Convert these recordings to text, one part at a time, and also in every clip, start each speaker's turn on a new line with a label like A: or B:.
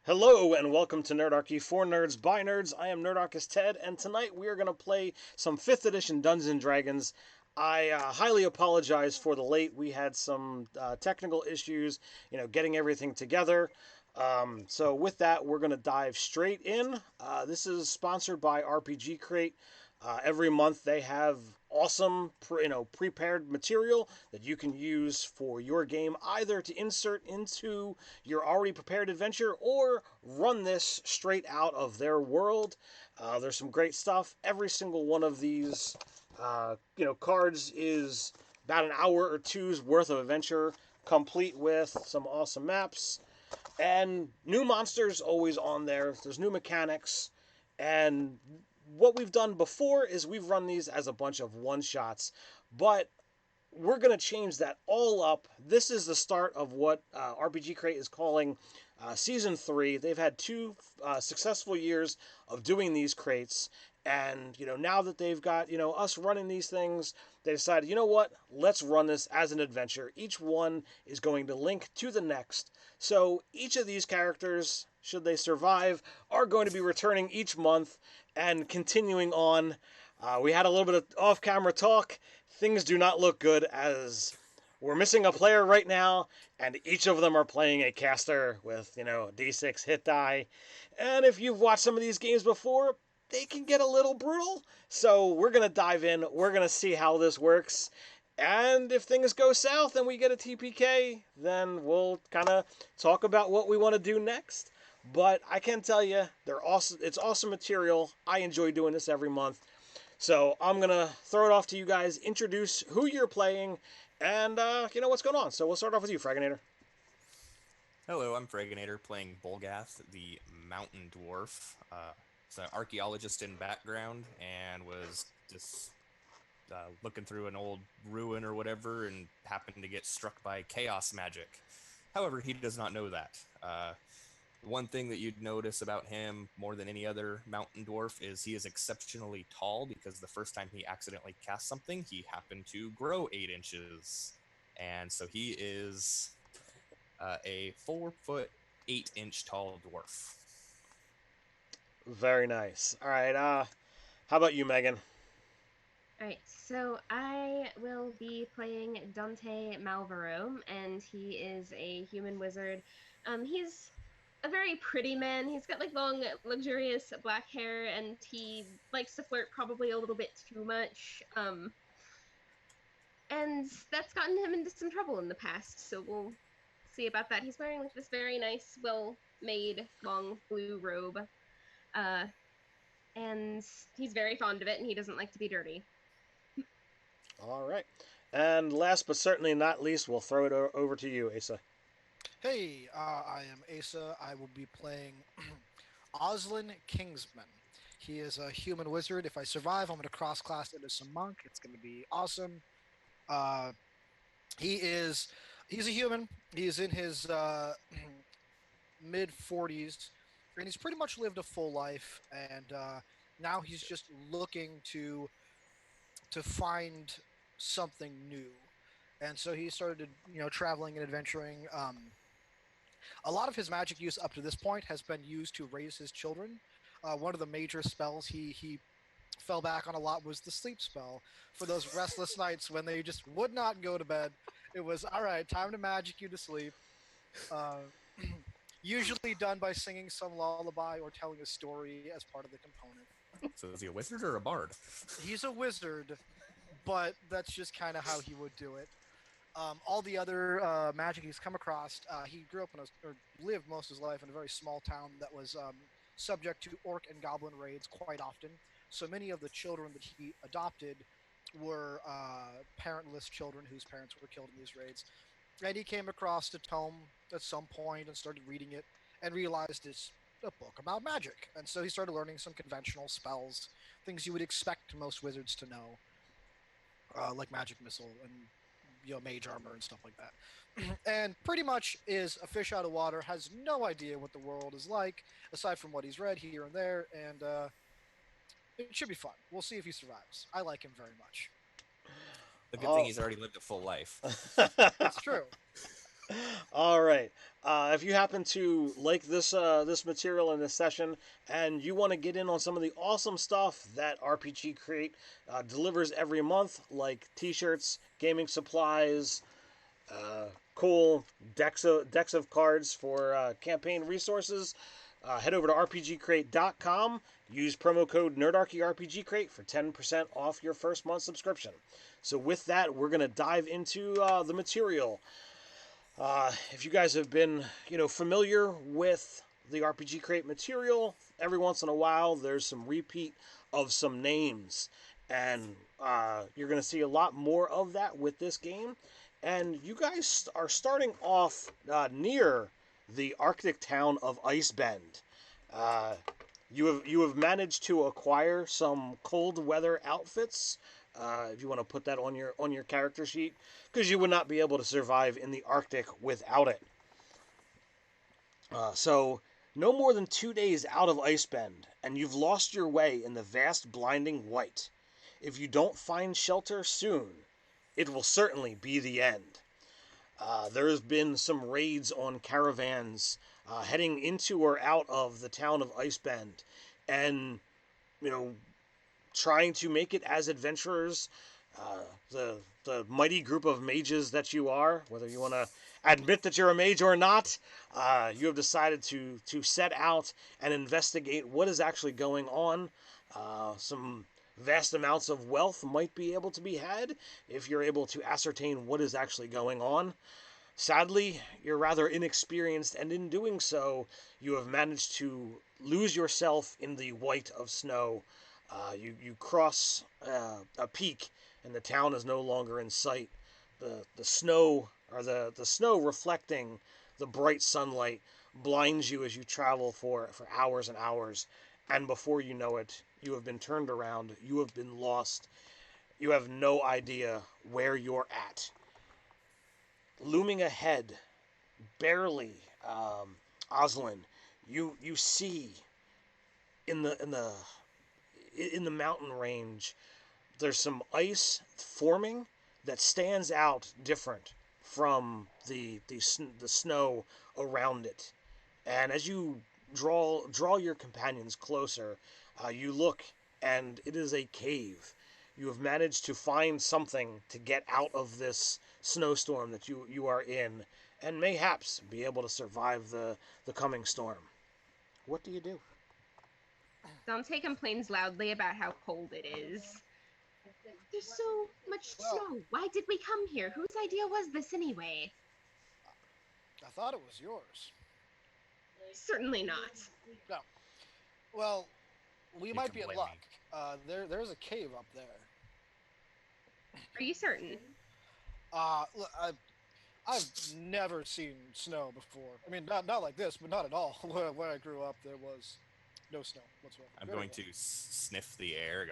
A: Hello and welcome to Nerdarchy for Nerds by Nerds. I am Nerdarchist Ted, and tonight we are going to play some 5th edition Dungeons and Dragons. I highly apologize for the late. We had some technical issues, getting everything together. So with that, we're going to dive straight in. This is sponsored by RPG Crate. Every month they have awesome, prepared material that you can use for your game, either to insert into your already prepared adventure or run this straight out of their world. There's some great stuff. Every single one of these, cards is about an hour or two's worth of adventure, complete with some awesome maps and new monsters always on there. There's new mechanics, and what we've done before is we've run these as a bunch of one shots, but we're going to change that all up. This is the start of what RPG Crate is calling Season 3. They've had two successful years of doing these crates. And, now that they've got, us running these things, they decided, you know what, let's run this as an adventure. Each one is going to link to the next. So each of these characters, should they survive, are going to be returning each month and continuing on. We had a little bit of off-camera talk. Things do not look good as we're missing a player right now, and each of them are playing a caster with, D6 hit die. And if you've watched some of these games before, they can get a little brutal. So we're going to dive in. We're going to see how this works. And if things go south and we get a TPK, then we'll kind of talk about what we want to do next. But I can tell you, they're awesome. It's awesome material. I enjoy doing this every month. So I'm going to throw it off to you guys, introduce who you're playing, and what's going on. So we'll start off with you, Fraginator.
B: Hello, I'm Freganator playing Bolgath, the mountain dwarf. He's an archaeologist in background and was just looking through an old ruin or whatever and happened to get struck by chaos magic. However, he does not know that. One thing that you'd notice about him more than any other mountain dwarf is he is exceptionally tall because the first time he accidentally cast something, he happened to grow 8 inches. And so he is a 4 foot 8 inch tall dwarf.
A: Very nice. All right. How about you, Megan?
C: Alright, so I will be playing Dante Malvaro, and he is a human wizard. He's a very pretty man. He's got like long, luxurious black hair, and he likes to flirt probably a little bit too much. And that's gotten him into some trouble in the past, so we'll see about that. He's wearing like this very nice, well-made, long blue robe. Uh, and he's very fond of it, and he doesn't like to be dirty.
A: All right. And last but certainly not least, we'll throw it over to you, Asa.
D: Hey, I am Asa. I will be playing Oslin Kingsman. He is a human wizard. If I survive, I'm going to cross class into some monk. It's going to be awesome. Uh, he's a human. He's in his mid 40s, and he's pretty much lived a full life. And now he's just looking to find something new. And so he started, traveling and adventuring. A lot of his magic use up to this point has been used to raise his children. One of the major spells he fell back on a lot was the sleep spell. For those restless nights when they just would not go to bed, it was all right, time to magic you to sleep. Uh, Usually done by singing some lullaby or telling a story as part of the component.
B: So is he a wizard or a bard?
D: He's a wizard, but that's just kind of how he would do it. All the other magic he's come across, he grew up or lived most of his life in a very small town that was subject to orc and goblin raids quite often. So many of the children that he adopted were parentless children whose parents were killed in these raids. And he came across a tome at some point and started reading it and realized it's a book about magic. And so he started learning some conventional spells, things you would expect most wizards to know, like magic missile and mage armor and stuff like that. And pretty much is a fish out of water, has no idea what the world is like aside from what he's read here and there, and it should be fun. We'll see if he survives. I like him very much.
B: The good thing he's already lived a full life.
D: It's true.
A: All right. If you happen to like this material in this session, and you want to get in on some of the awesome stuff that RPG Create delivers every month, like T-shirts, gaming supplies, cool decks of cards for campaign resources, head over to rpgcrate.com. Use promo code NerdarchyRPGCrate for 10% off your first month subscription. So with that, we're gonna dive into the material. If you guys have been, familiar with the RPG Crate material, every once in a while there's some repeat of some names, and you're going to see a lot more of that with this game. And you guys are starting off near the Arctic town of Ice Bend. Uh, you have managed to acquire some cold weather outfits. If you want to put that on your character sheet, because you would not be able to survive in the Arctic without it. So, no more than 2 days out of Icebend, and you've lost your way in the vast blinding white. If you don't find shelter soon, it will certainly be the end. There has been some raids on caravans heading into or out of the town of Icebend, and, trying to make it as adventurers. The mighty group of mages that you are, whether you want to admit that you're a mage or not, you have decided to set out and investigate what is actually going on. Some vast amounts of wealth might be able to be had if you're able to ascertain what is actually going on. Sadly, you're rather inexperienced, and in doing so, you have managed to lose yourself in the white of snow. You cross a peak, and the town is no longer in sight. The snow, or the snow reflecting the bright sunlight, blinds you as you travel for hours and hours. And before you know it, you have been turned around. You have been lost. You have no idea where you're at. Looming ahead, barely, Oslin, you see in the mountain range, there's some ice forming that stands out different from the snow around it. And as you draw your companions closer, you look, and it is a cave. You have managed to find something to get out of this snowstorm that you are in, and mayhaps be able to survive the coming storm. What do you do?
C: Dante complains loudly about how cold it is. There's so much snow. Why did we come here? Whose idea was this anyway?
D: I thought it was yours.
C: Certainly not.
D: No. Well, we
B: You
D: might
B: can
D: be in
B: blame
D: luck.
B: me.
D: There's a cave up there.
C: Are you certain?
D: Look, I've never seen snow before. I mean, not like this, but not at all. Where I grew up, there was no snow whatsoever.
B: I'm
D: Very
B: going
D: well.
B: to sniff the air.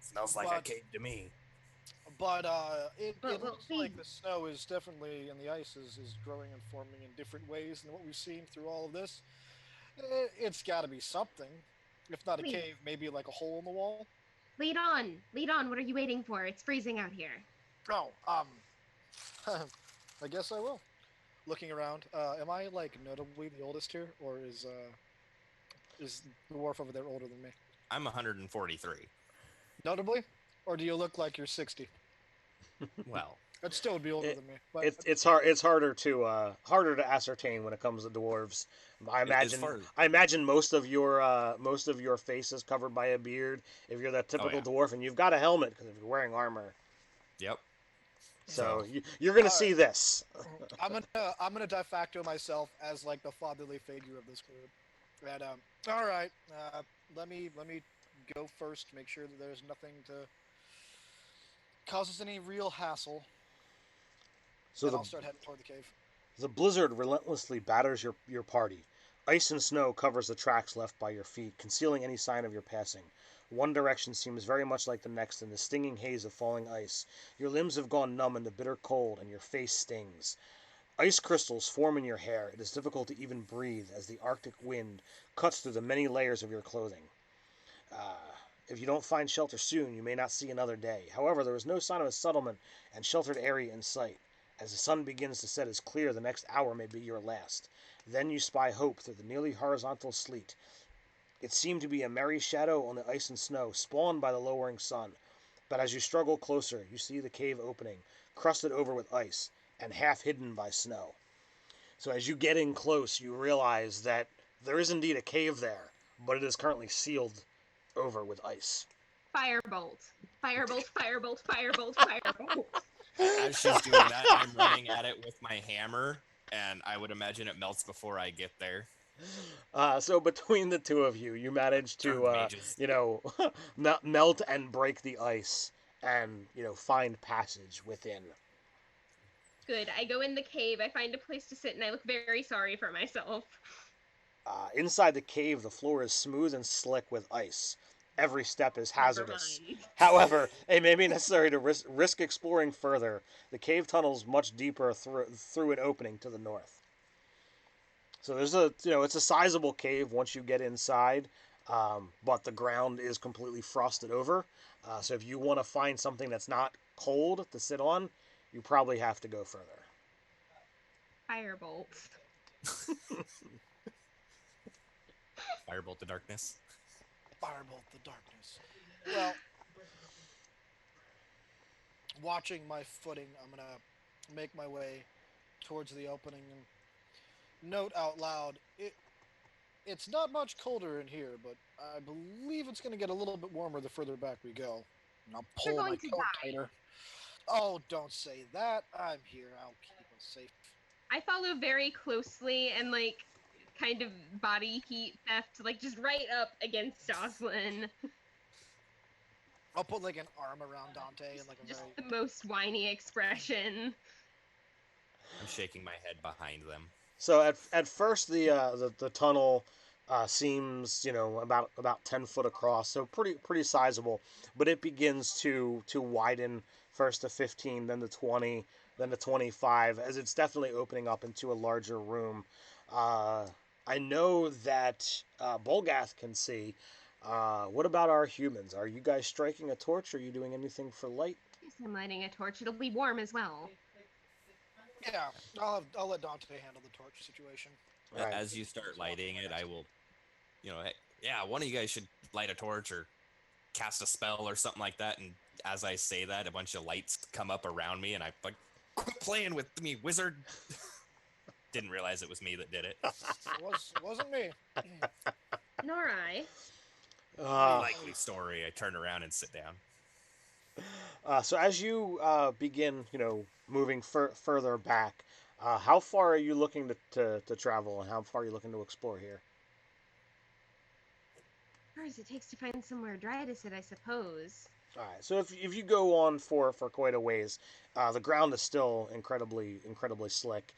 B: Smells like a
D: But-
B: cave to me.
D: But it
C: Well,
D: looks
C: we-
D: like the snow is definitely, and the ice is growing and forming in different ways than what we've seen through all of this. It's got to be something. If not a
C: Please.
D: cave, maybe like a hole in the wall.
C: Lead on. Lead on. What are you waiting for? It's freezing out here.
D: Oh, I guess I will. Looking around, am I like notably the oldest here, or is the dwarf over there older than me?
B: I'm 143.
D: Notably, or do you look like you're 60?
B: Well,
D: That still would be older than me. But
A: It's harder to ascertain when it comes to dwarves. I
B: as
A: imagine
B: far as-
A: I imagine most of your face is covered by a beard if you're that typical
B: yeah.
A: dwarf, and you've got a helmet because you're wearing armor.
B: yep.
A: So
B: So-
A: you're gonna
D: All
A: see this.
D: I'm gonna de facto myself as like the fatherly figure of this group. And all right, let me go first. Make sure that there's nothing to cause us any real hassle.
A: So
D: And
A: the
D: I'll start heading toward the cave.
A: The blizzard relentlessly batters your party. Ice and snow covers the tracks left by your feet, concealing any sign of your passing. One direction seems very much like the next in the stinging haze of falling ice. Your limbs have gone numb in the bitter cold, and your face stings. Ice crystals form in your hair. It is difficult to even breathe as the Arctic wind cuts through the many layers of your clothing. If you don't find shelter soon, you may not see another day. However, there is no sign of a settlement and sheltered area in sight. As the sun begins to set, it's clear the next hour may be your last. Then you spy hope through the nearly horizontal sleet. It seemed to be a merry shadow on the ice and snow, spawned by the lowering sun. But as you struggle closer, you see the cave opening, crusted over with ice, and half hidden by snow. So as you get in close, you realize that there is indeed a cave there, but it is currently sealed over with ice.
C: Firebolt. Firebolt, firebolt, firebolt, firebolt.
B: As she's doing that, I'm running at it with my hammer, and I would imagine it melts before I get there.
A: So between the two of you, you manage to,
B: Mages.
A: melt and break the ice and, find passage within.
C: Good. I go in the cave, I find a place to sit, and I look very sorry for myself.
A: Inside the cave, the floor is smooth and slick with ice. Every step is hazardous.
C: Never mind.
A: However, it may be necessary to risk exploring further. The cave tunnels much deeper through an opening to the north. So there's it's a sizable cave once you get inside, but the ground is completely frosted over. So if you want to find something that's not cold to sit on, you probably have to go further.
C: Firebolt.
B: Firebolt the darkness.
D: Firebolt the darkness. Well, watching my footing, I'm going to make my way towards the opening and note out loud, it's not much colder in here, but I believe it's going to get a little bit warmer the further back we go. And I'll pull my coat tighter. Oh, don't say that. I'm here. I'll keep us safe.
C: I follow very closely and, kind of body heat theft, just right up against Jocelyn.
D: I'll put, an arm around Dante and,
C: Just the most whiny expression.
B: I'm shaking my head behind them.
A: So at first the tunnel seems about 10 foot across, so pretty sizable, but it begins to widen, first to 15, then to 20, then to 25, as it's definitely opening up into a larger room. I know that Bolgath can see. What about our humans? Are you guys striking a torch? Are you doing anything for light?
C: Yes, I'm lighting a torch. It'll be warm as well.
D: Yeah, I'll let Dante handle the torch situation.
A: Right.
B: As you start lighting it, I will, one of you guys should light a torch or cast a spell or something like that. And as I say that, a bunch of lights come up around me, and I quit playing with me, wizard. Didn't realize it was me that did it.
D: Wasn't me.
C: Nor I.
B: Likely story. I turn around and sit down.
A: So as you begin, moving further back, how far are you looking to travel, and how far are you looking to explore here?
C: As far as it takes to find somewhere dry to sit, I suppose.
A: All right. So if you go on for quite a ways, the ground is still incredibly slick.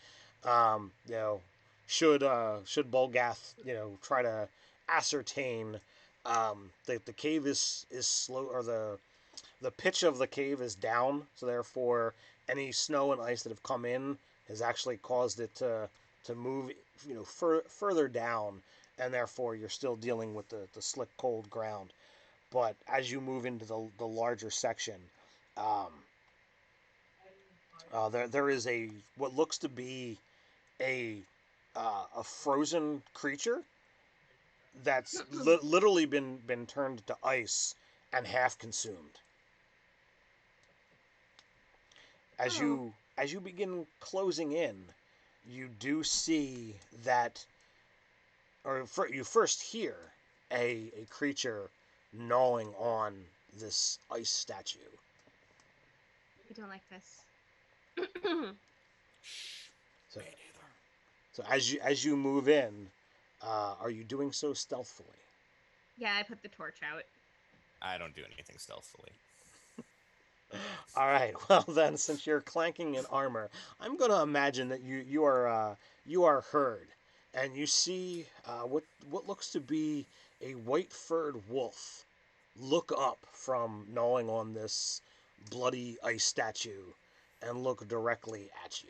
A: Should Bolgath try to ascertain, the cave is slow, or the pitch of the cave is down, so therefore any snow and ice that have come in has actually caused it to move further down, and therefore you're still dealing with the slick cold ground. But as you move into the larger section, there is what looks to be a frozen creature that's literally been turned to ice and half consumed. As you begin closing in, you do see that, you first hear a creature gnawing on this ice statue.
C: I don't like this.
A: So as you move in, are you doing so stealthily?
C: Yeah, I put the torch out.
B: I don't do anything stealthily.
A: All right. Well then, since you're clanking in armor, I'm going to imagine that you are heard, and you see what looks to be a white-furred wolf look up from gnawing on this bloody ice statue and look directly at you.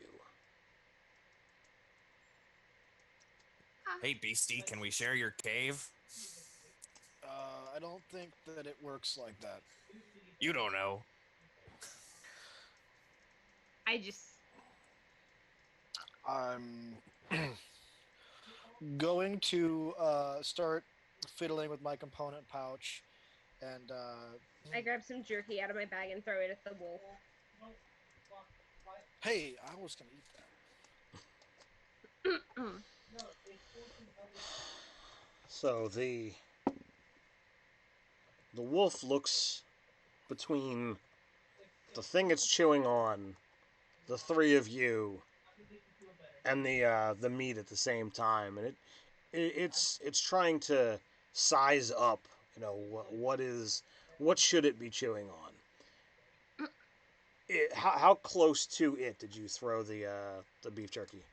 B: Hey, beastie, can we share your cave?
D: I don't think that it works like that.
B: You don't know.
C: I just
D: I'm going to start fiddling with my component pouch, and
C: I grab some jerky out of my bag and throw it at the wolf.
D: hey, I was gonna eat that.
A: So the wolf looks between the thing it's chewing on, the three of you, and the meat at the same time, and it's trying to size up, what should it be chewing on? How close to it did you throw the beef jerky?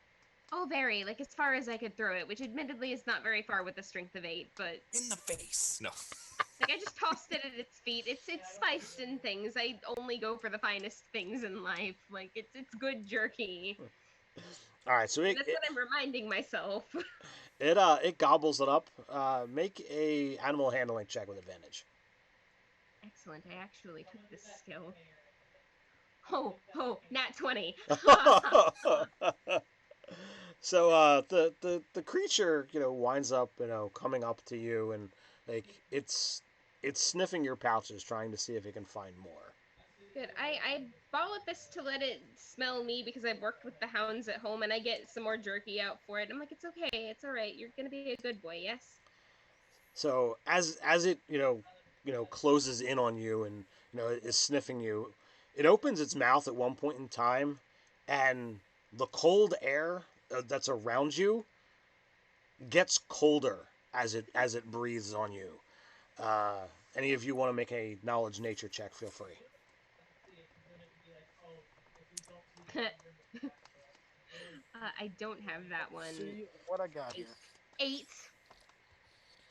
C: Oh, very. Like, as far as I could throw it, which admittedly is not very far with a strength of 8, but...
B: In the face! No.
C: Like, I just tossed it at its feet. It's spiced in things. I only go for the finest things in life. Like, it's good jerky.
A: All right, so
C: That's what I'm reminding myself.
A: it gobbles it up. Make a animal handling check with advantage.
C: Excellent. I actually took this skill. Oh, nat 20.
A: So the creature winds up coming up to you, and like it's sniffing your pouches trying to see if it can find more.
C: Good. I bottle up this to let it smell me because I've worked with the hounds at home, and I get some more jerky out for it. I'm like, it's okay, it's all right. You're gonna be a good boy, yes.
A: So as it closes in on you and is sniffing you, it opens its mouth at one point in time, and the cold air that's around you gets colder as it breathes on you. Any of you want to make a knowledge nature check? Feel free.
C: I don't have that one.
D: See what I got here.
C: 8.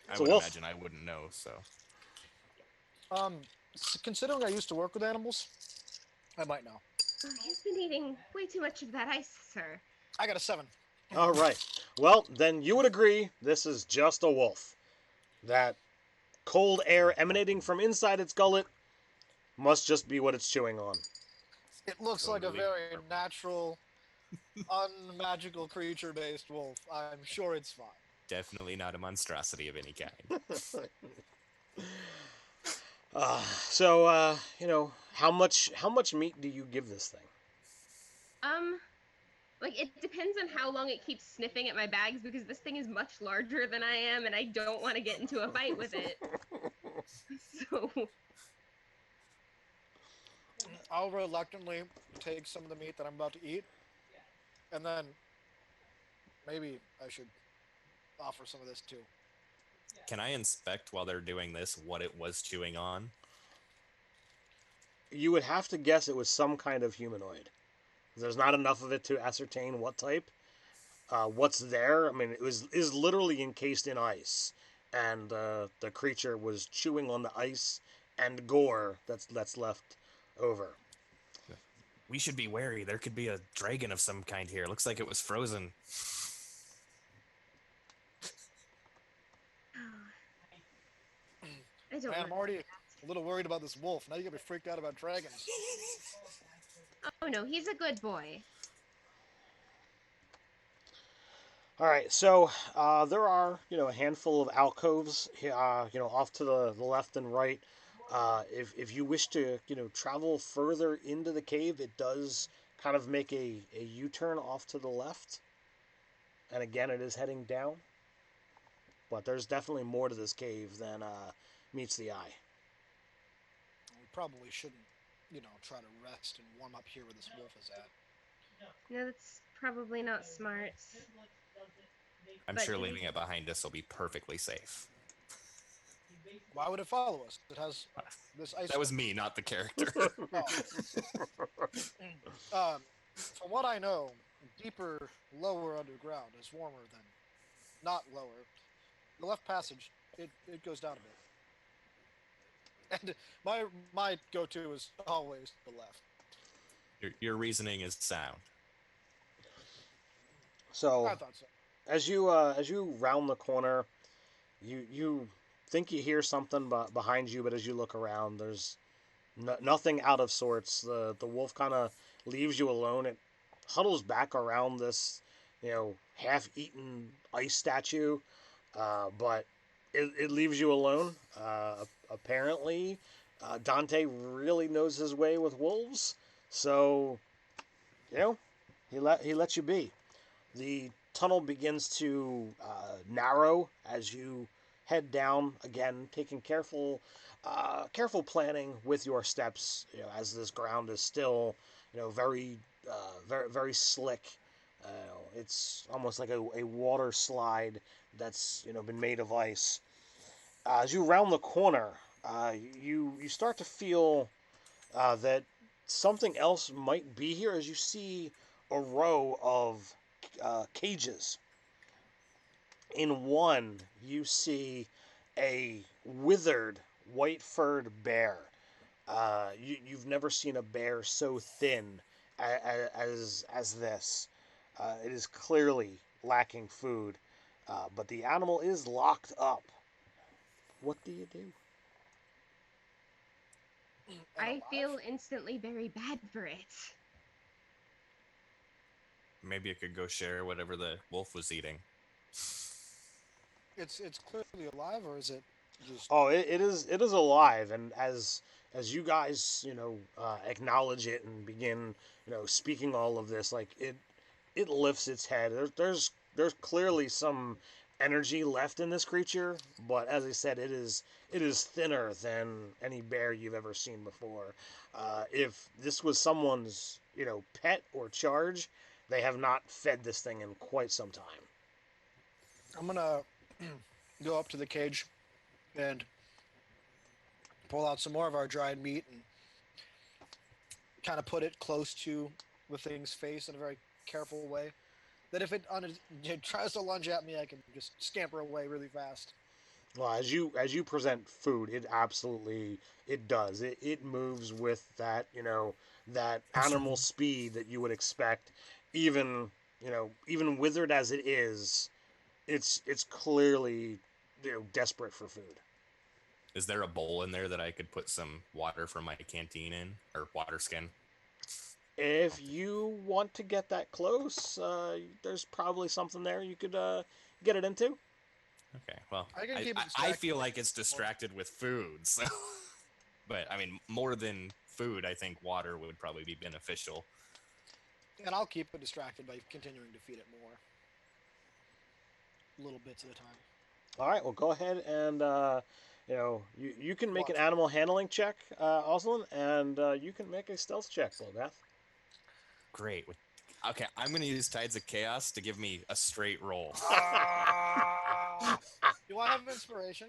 B: I
A: So
B: would
A: wolf.
B: imagine I wouldn't know, so.
D: Considering I used to work with animals, I might know.
C: Oh, you've been eating way too much of that ice, sir.
D: I got a 7.
A: All right. Well, then you would agree this is just a wolf. That cold air emanating from inside its gullet must just be what it's chewing on.
D: It looks like a
B: Totally.
D: very natural, unmagical creature-based wolf. I'm sure it's fine.
B: Definitely not a monstrosity of any kind.
A: So, how much meat do you give this thing?
C: Like, it depends on how long it keeps sniffing at my bags, because this thing is much larger than I am, and I don't want to get into a fight with it. So,
D: I'll reluctantly take some of the meat that I'm about to eat, and then maybe I should offer some of this too.
B: Can I inspect while they're doing this what it was chewing on?
A: You would have to guess it was some kind of humanoid. There's not enough of it to ascertain what type. What's there? I mean, is literally encased in ice, and the creature was chewing on the ice and gore that's left over.
B: We should be wary. There could be a dragon of some kind here. Looks like it was frozen.
C: I don't
D: Man, I'm
C: know.
D: already a little worried about this wolf. Now you got me freaked out about dragons.
C: Oh no, he's a good boy.
A: All right, so there are a handful of alcoves off to the left and right. If you wish to travel further into the cave, it does kind of make a U-turn off to the left, and again it is heading down. But there's definitely more to this cave than meets the eye.
D: We probably shouldn't, try to rest and warm up here where this wolf is at.
C: No, that's probably not smart.
B: I'm
C: But
B: sure
C: do we-
B: leaving it behind us will be perfectly safe.
D: Why would it follow us? It has this ice.
B: That was me, not the character.
D: From what I know, deeper, lower underground is warmer than not lower. The left passage, it goes down a bit. And my go-to is always the left.
B: Your reasoning is sound.
A: So
D: I thought so.
A: as you round the corner, you think you hear something behind you, but as you look around, there's nothing out of sorts. The wolf kind of leaves you alone. It huddles back around this half-eaten ice statue, but it leaves you alone. Apparently, Dante really knows his way with wolves, so he lets you be. The tunnel begins to narrow as you head down again, taking careful planning with your steps. As this ground is still, very slick. It's almost like a water slide that's been made of ice. As you round the corner, you start to feel that something else might be here as you see a row of cages. In one, you see a withered, white-furred bear. You've never seen a bear so thin as this. It is clearly lacking food, but the animal is locked up. What do you do?
C: I feel instantly very bad for it.
B: Maybe I could go share whatever the wolf was eating.
D: It's clearly alive, or is it just?
A: Oh, it is alive, and as you guys acknowledge it and begin speaking all of this, like it lifts its head. There's clearly some energy left in this creature, but as I said, it is thinner than any bear you've ever seen before. If this was someone's pet or charge, they have not fed this thing in quite some time.
D: I'm gonna go up to the cage and pull out some more of our dried meat and kind of put it close to the thing's face in a very careful way. That if it tries to lunge at me, I can just scamper away really fast.
A: Well, as you present food, it absolutely does. It moves with that that animal speed that you would expect. Even withered as it is, it's clearly desperate for food.
B: Is there a bowl in there that I could put some water from my canteen in, or water skin?
A: If you want to get that close, there's probably something there you could get it into.
B: Okay, well,
D: I
B: feel like it's distracted with food, so. But, I mean, more than food, I think water would probably be beneficial.
D: And I'll keep it distracted by continuing to feed it more. Little bits at a time.
A: All right, well, go ahead and, you can make an animal handling check, Oslin, and you can make a stealth check, Bulgath.
B: Great. Okay, I'm going to use Tides of Chaos to give me a straight roll.
D: Do I have inspiration?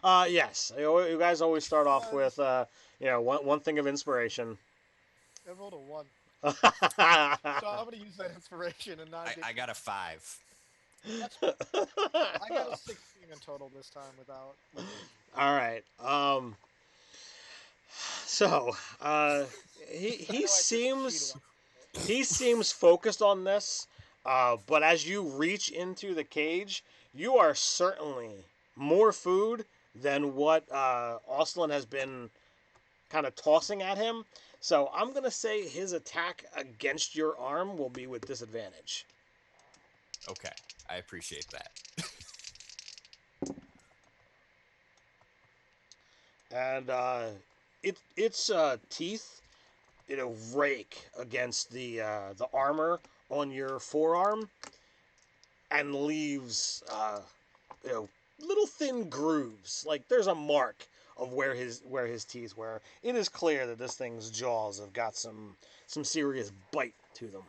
A: Yes. You guys always start off with, one thing of inspiration.
D: I rolled a 1. So I'm going to use that inspiration and not
B: I got a 5.
D: That's cool. I got a 16 in total this time without.
A: All right. So, he seems focused on this, but as you reach into the cage, you are certainly more food than what Oslin has been kind of tossing at him. So I'm going to say his attack against your arm will be with disadvantage.
B: Okay, I appreciate that.
A: And its teeth, rake against the armor on your forearm, and leaves little thin grooves. Like there's a mark of where his teeth were. It is clear that this thing's jaws have got some serious bite to them.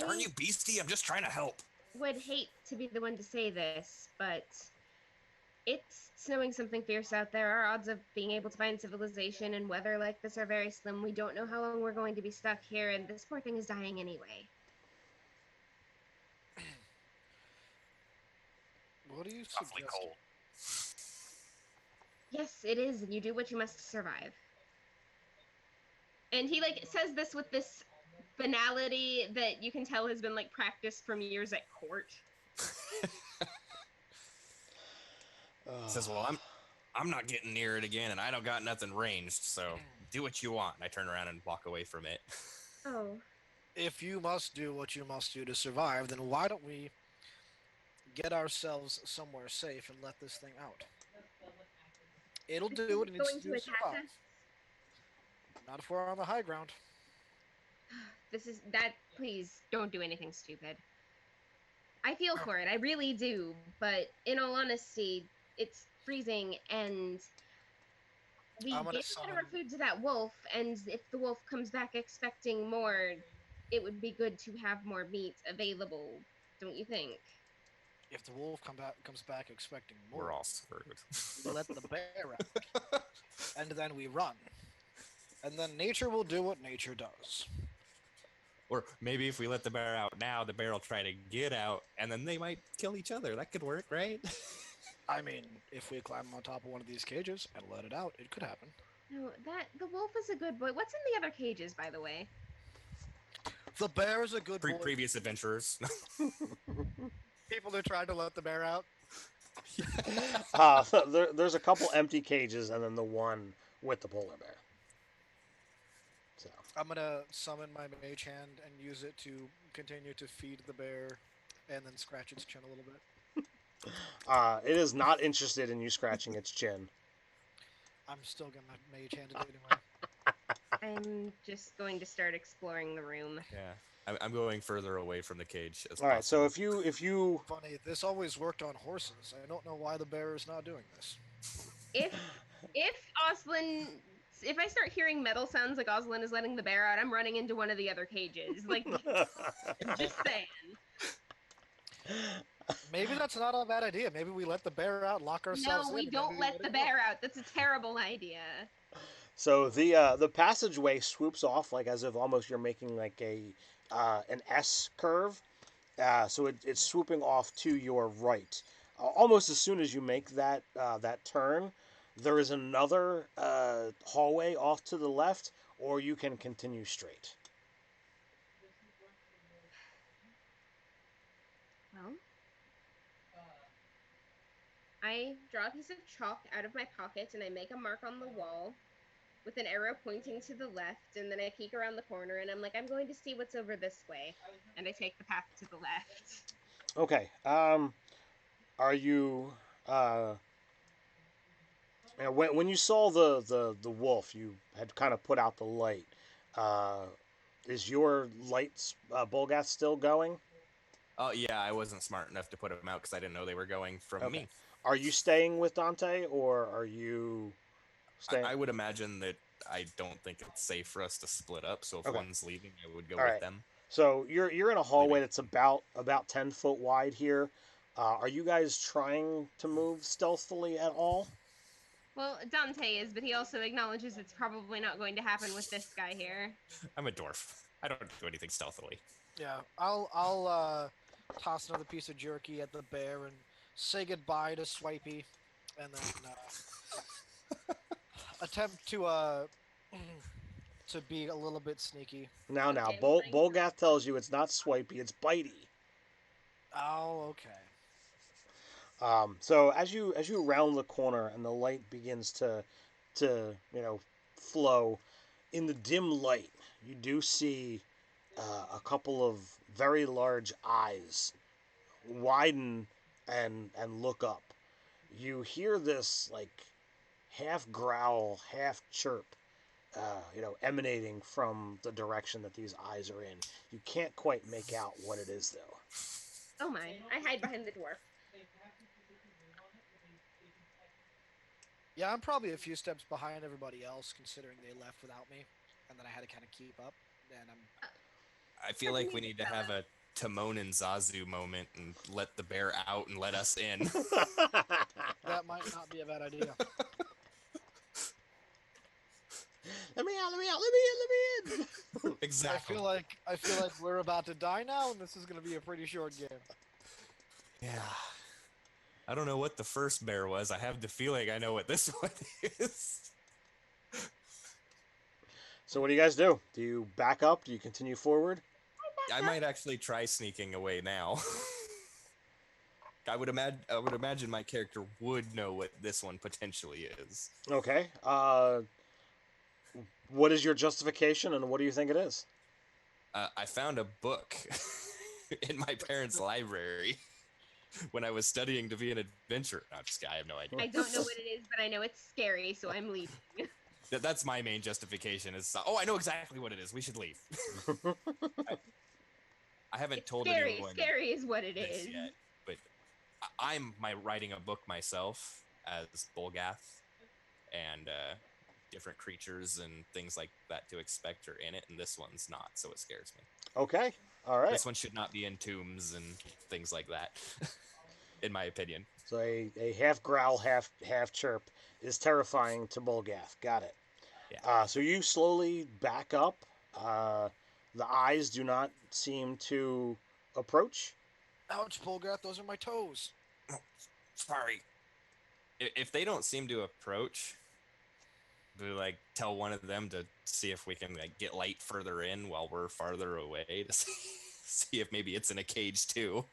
B: Darn you, beastie! I'm just trying to help.
C: Would hate to be the one to say this, but it's snowing something fierce out there. Our odds of being able to find civilization in weather like this are very slim. We don't know how long we're going to be stuck here, and this poor thing is dying anyway.
D: What do you
B: Awfully
D: suggest?
B: cold.
C: Yes, it is, and you do what you must to survive. And he says this with this banality that you can tell has been practiced from years at court.
B: Says, well, I'm not getting near it again, and I don't got nothing ranged, so do what you want. And I turn around and walk away from it.
C: Oh,
D: If you must do what you must do to survive, then why don't we get ourselves somewhere safe and let this thing out? It'll
C: This
D: do
C: is
D: what it needs
C: going
D: to
C: to
D: do to
C: attack
D: survive.
C: us.
D: Not if we're on the high ground.
C: This is that. Please don't do anything stupid. I feel for it. I really do. But in all honesty, it's freezing, and we
D: I'm gonna
C: gave a lot of our
D: summon.
C: food to that wolf. And if the wolf comes back expecting more, it would be good to have more meat available. Don't you think?
D: If the wolf comes back expecting more,
B: We're all screwed.
D: we let the bear out, and then we run. And then nature will do what nature does.
B: Or maybe if we let the bear out now, the bear will try to get out, and then they might kill each other. That could work, right?
D: I mean, if we climb on top of one of these cages and let it out, it could happen.
C: No, that the wolf is a good boy. What's in the other cages, by the way?
D: The bear is a good boy.
B: Previous adventurers.
D: People who tried to let the bear out.
A: There's a couple empty cages, and then the one with the polar bear. So
D: I'm gonna summon my mage hand and use it to continue to feed the bear, and then scratch its chin a little bit.
A: it is not interested in you scratching its chin.
D: I'm still gonna mage hand it anyway.
C: I'm just going to start exploring the room.
B: Yeah, I'm going further away from the cage as
A: All right. So
B: possible.
A: if you
D: Funny, this always worked on horses. I don't know why the bear is not doing this.
C: If Oslin, if I start hearing metal sounds like Oslin is letting the bear out, I'm running into one of the other cages. Like, just saying.
D: Maybe that's not a bad idea. Maybe we let the bear out, lock ourselves in.
C: No, we
D: and
C: don't
D: maybe
C: let the
D: it go.
C: bear out. That's a terrible idea.
A: So the passageway swoops off like as if almost you're making like a an S curve. So it's swooping off to your right. Almost as soon as you make that that turn, there is another hallway off to the left, or you can continue straight.
C: Well, I draw a piece of chalk out of my pocket and I make a mark on the wall with an arrow pointing to the left, and then I peek around the corner and I'm like, I'm going to see what's over this way, and I take the path to the left.
A: Okay. Are you when you saw the wolf, you had kind of put out the light. Is your lights Bolgath still going?
B: Oh yeah, I wasn't smart enough to put them out because I didn't know they were going from
A: Okay.
B: me.
A: Are you staying with Dante, or are you staying?
B: I would imagine that I don't think it's safe for us to split up. So if
A: Okay.
B: one's leaving, I would go
A: All
B: with
A: right.
B: them.
A: So you're in a hallway
B: Leaving.
A: that's about 10 foot wide here. Are you guys trying to move stealthily at all?
C: Well, Dante is, but he also acknowledges it's probably not going to happen with this guy here.
B: I'm a dwarf. I don't do anything stealthily.
D: Yeah, I'll toss another piece of jerky at the bear and say goodbye to Swipey, and then attempt to be a little bit sneaky.
A: Now,
C: Okay,
A: Bolgath tells you it's not swipey, it's bitey.
D: Oh, okay.
A: So as you round the corner and the light begins to flow, in the dim light, you do see a couple of very large eyes widen and look up. You hear this like half growl, half chirp, emanating from the direction that these eyes are in. You can't quite make out what it is though.
C: Oh my, I hide behind the dwarf.
D: Yeah, I'm probably a few steps behind everybody else, considering they left without me, and then I had to kind of keep up. And
B: I feel like we need to have a Timon and Zazu moment and let the bear out and let us in.
D: that might not be a bad idea.
A: Let me in.
B: Exactly.
D: I feel like we're about to die now, and this is going to be a pretty short game.
B: Yeah. I don't know what the first bear was. I have the feeling I know what this one is.
A: So what do you guys do? Do you back up? Do you continue forward?
B: I might actually try sneaking away now. I would imagine my character would know what this one potentially is.
A: Okay. What is your justification, and what do you think it is?
B: I found a book in my parents' library when I was studying to be an adventurer. No, just kidding, I have no idea.
C: I don't know what it is, but I know it's scary, so I'm leaving.
B: That's my main justification. Is I know exactly what it is. We should leave. I haven't
C: It's
B: told
C: scary.
B: anyone
C: Scary is what it
B: this
C: is.
B: yet, but I'm writing a book myself as Bolgath, and different creatures and things like that to expect are in it, and this one's not, so it scares me.
A: Okay. All right.
B: This one should not be in tombs and things like that, in my opinion.
A: So a half growl, half chirp is terrifying to Bolgath. Got it.
B: Yeah.
A: So you slowly back up. The eyes do not seem to approach.
D: Ouch, Polgath, those are my toes.
B: Oh, sorry. If they don't seem to approach, we like tell one of them to see if we can like get light further in while we're farther away to see if maybe it's in a cage too.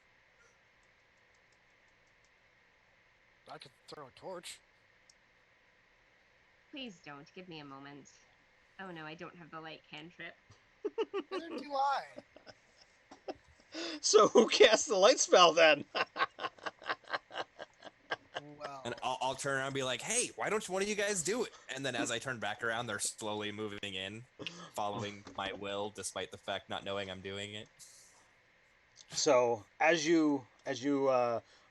D: I could throw a torch.
C: Please don't. Give me a moment. Oh no, I don't have the light cantrip.
D: Neither do I.
A: So who casts the light spell then?
D: Well,
B: And I'll turn around and be like, hey, why don't one of you guys do it? And then as I turn back around, they're slowly moving in, following my will, despite the fact not knowing I'm doing it.
A: So as you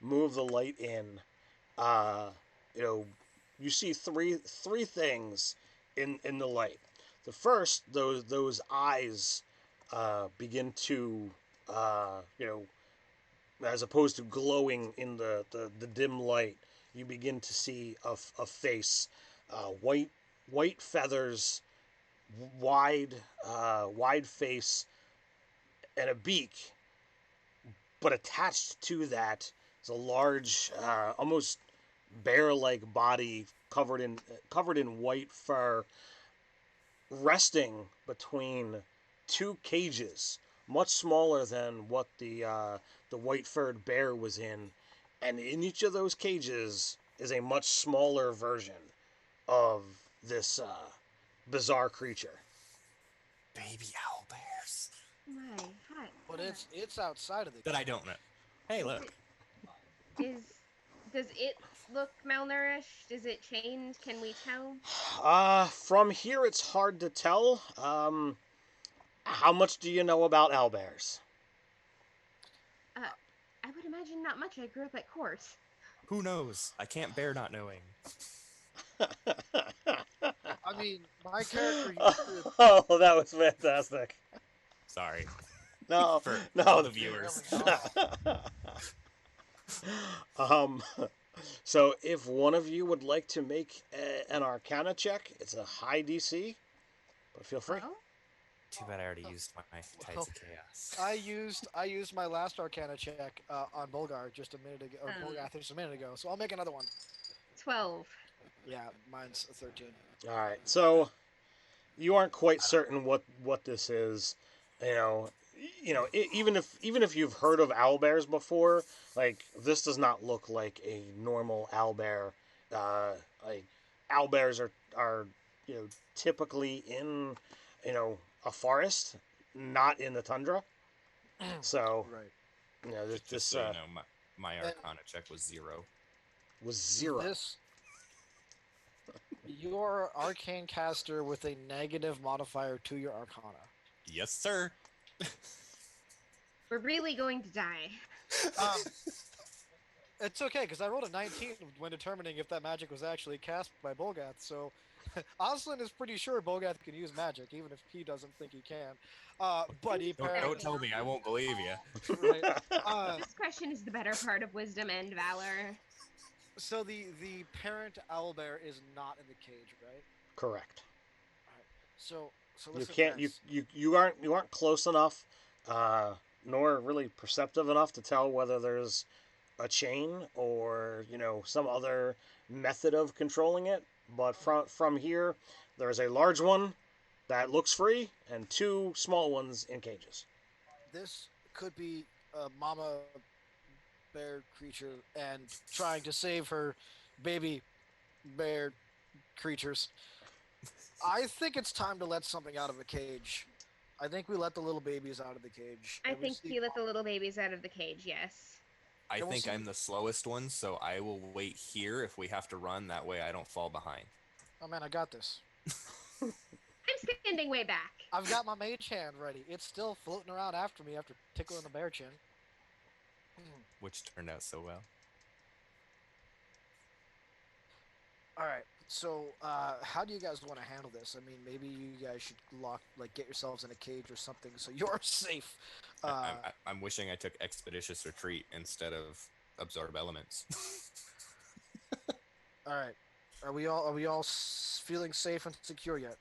A: move the light in, you see three things in the light. The first, those eyes begin to as opposed to glowing in the dim light, you begin to see a face, white feathers, wide face, and a beak. But attached to that is a large, almost bear-like body covered in white fur, resting between two cages, much smaller than what the white-furred bear was in, and in each of those cages is a much smaller version of this bizarre creature.
B: Baby owl bears.
C: My hot.
D: but it's outside of the.
B: That I don't know. Hey, look.
C: Does it look malnourished? Is it chained? Can we tell?
A: From here it's hard to tell. How much do you know about owlbears?
C: I would imagine not much. I grew up at court.
B: Who knows? I can't bear not knowing.
D: I mean, my character used to.
A: Oh, that was fantastic.
B: Sorry.
A: No,
B: For
A: no.
B: all the viewers.
A: So if one of you would like to make an Arcana check, it's a high DC, but feel free.
C: Oh?
B: Too bad I already used my Tides of Chaos.
D: I used my last Arcana check on Bolgar just a minute ago, or Bolgath just a minute ago. So I'll make another one.
C: 12.
D: Yeah, mine's a 13.
A: All right. So you aren't quite certain what this is. Even if you've heard of owlbears before, like this does not look like a normal owlbear. Like owlbears are typically in a forest, not in the tundra. So
D: Right.
B: Just so you know, my Arcana check was 0.
A: Was 0.
D: You're arcane caster with a negative modifier to your Arcana.
B: Yes, sir.
C: We're really going to die.
D: It's okay, because I rolled a 19 when determining if that magic was actually cast by Bolgath, so Oslin is pretty sure Bolgath can use magic, even if he doesn't think he can. But he apparently...
B: Don't tell me, I won't believe you.
D: Right.
C: Discretion is the better part of wisdom and valor.
D: So the parent owlbear is not in the cage, right?
A: Correct.
D: So
A: You
D: listen,
A: can't.
D: guys.
A: You aren't close enough, nor really perceptive enough to tell whether there's a chain or some other method of controlling it. But from here, there's a large one that looks free and 2 small ones in cages.
D: This could be a mama bear creature and trying to save her baby bear creatures. I think it's time to let something out of a cage. I think we let the little babies out of the cage.
C: I
D: and we
C: think
D: see-
C: he let the little babies out of the cage, yes.
B: I
D: Then we'll
B: think
D: see.
B: I'm the slowest one, so I will wait here if we have to run. That way I don't fall behind.
D: Oh man, I got this.
C: I'm standing way back.
D: I've got my mage hand ready. It's still floating around after me after tickling the bear chin.
B: Which turned out so well.
D: All right. So, how do you guys want to handle this? I mean, maybe you guys should get yourselves in a cage or something so you're safe.
B: I'm wishing I took Expeditious Retreat instead of Absorb Elements.
D: All right. Are we all feeling safe and secure yet?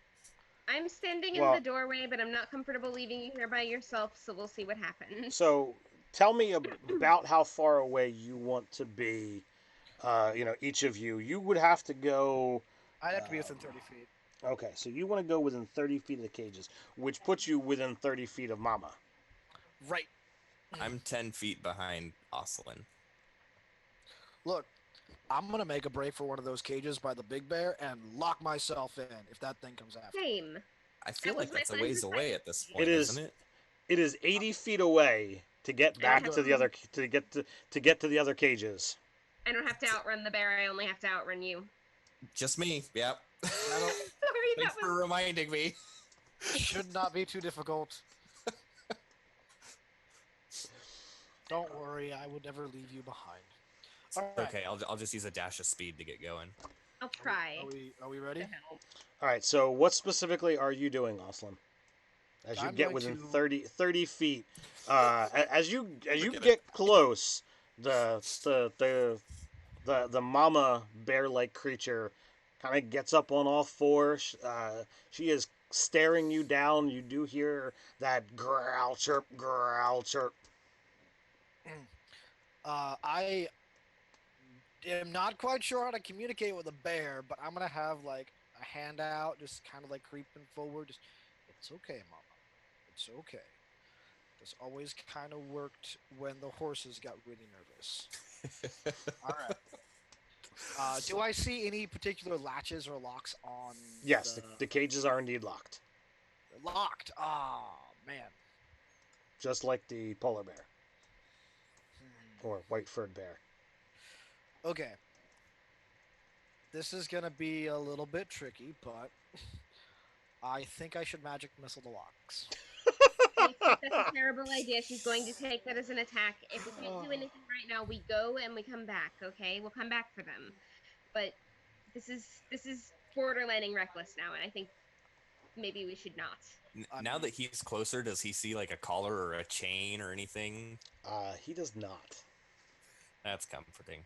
C: I'm standing in
A: Well-
C: the doorway, but I'm not comfortable leaving you here by yourself, so we'll see what happens.
A: So tell me about how far away you want to be. Each of you. You would have to go.
D: I'd have to be within 30 feet.
A: Okay, so you want to go within 30 feet of the cages, which puts you within 30 feet of Mama.
D: Right.
B: I'm 10 feet behind Ocelin.
D: Look, I'm gonna make a break for one of those cages by the big bear and lock myself in if that thing comes after.
C: Same.
B: I feel
C: That was
B: like
C: my
B: that's a
C: plan
B: ways
C: to
B: away
C: say.
B: at this point,
A: It is.
B: isn't it?
A: It is 80 feet away to get back
C: have
A: to the
C: to-
A: other to get to the other cages.
C: I don't have to outrun the bear, I only have to outrun you.
B: Just me. Yep.
C: Sorry,
B: Thanks
C: that
B: for
C: was...
B: reminding me.
D: Should not be too difficult. Don't worry, I would never leave you behind. All right.
B: Okay, I'll just use a dash of speed to get going.
C: I'll try
D: Are we ready?
C: to help.
A: All right. So what specifically are you doing, Oslin? As you
D: I'm
A: get
D: going
A: within
D: to-
A: 30 feet, as you
B: Look at
A: get close, the mama bear-like creature kind of gets up on all fours. She is staring you down. You do hear that growl chirp, growl chirp.
D: I am not quite sure how to communicate with a bear, but I'm gonna have like a hand out, just kind of like creeping forward. Just, it's okay, Mama. It's okay. This always kind of worked when the horses got really nervous. All right. Do I see any particular latches or locks on?
A: Yes, the cages are indeed locked,
D: locked. Ah, man.
A: just like the polar bear or white-furred bear.
D: Okay. This is gonna be a little bit tricky, but I think I should magic missile the locks.
C: That's a terrible idea. She's going to take that as an attack. If we can't do anything right now, we go and we come back, okay? We'll come back for them. But this is borderlining reckless now, and I think maybe we should not.
B: Now that he's closer, does he see like a collar or a chain or anything?
A: He does not.
B: That's comforting.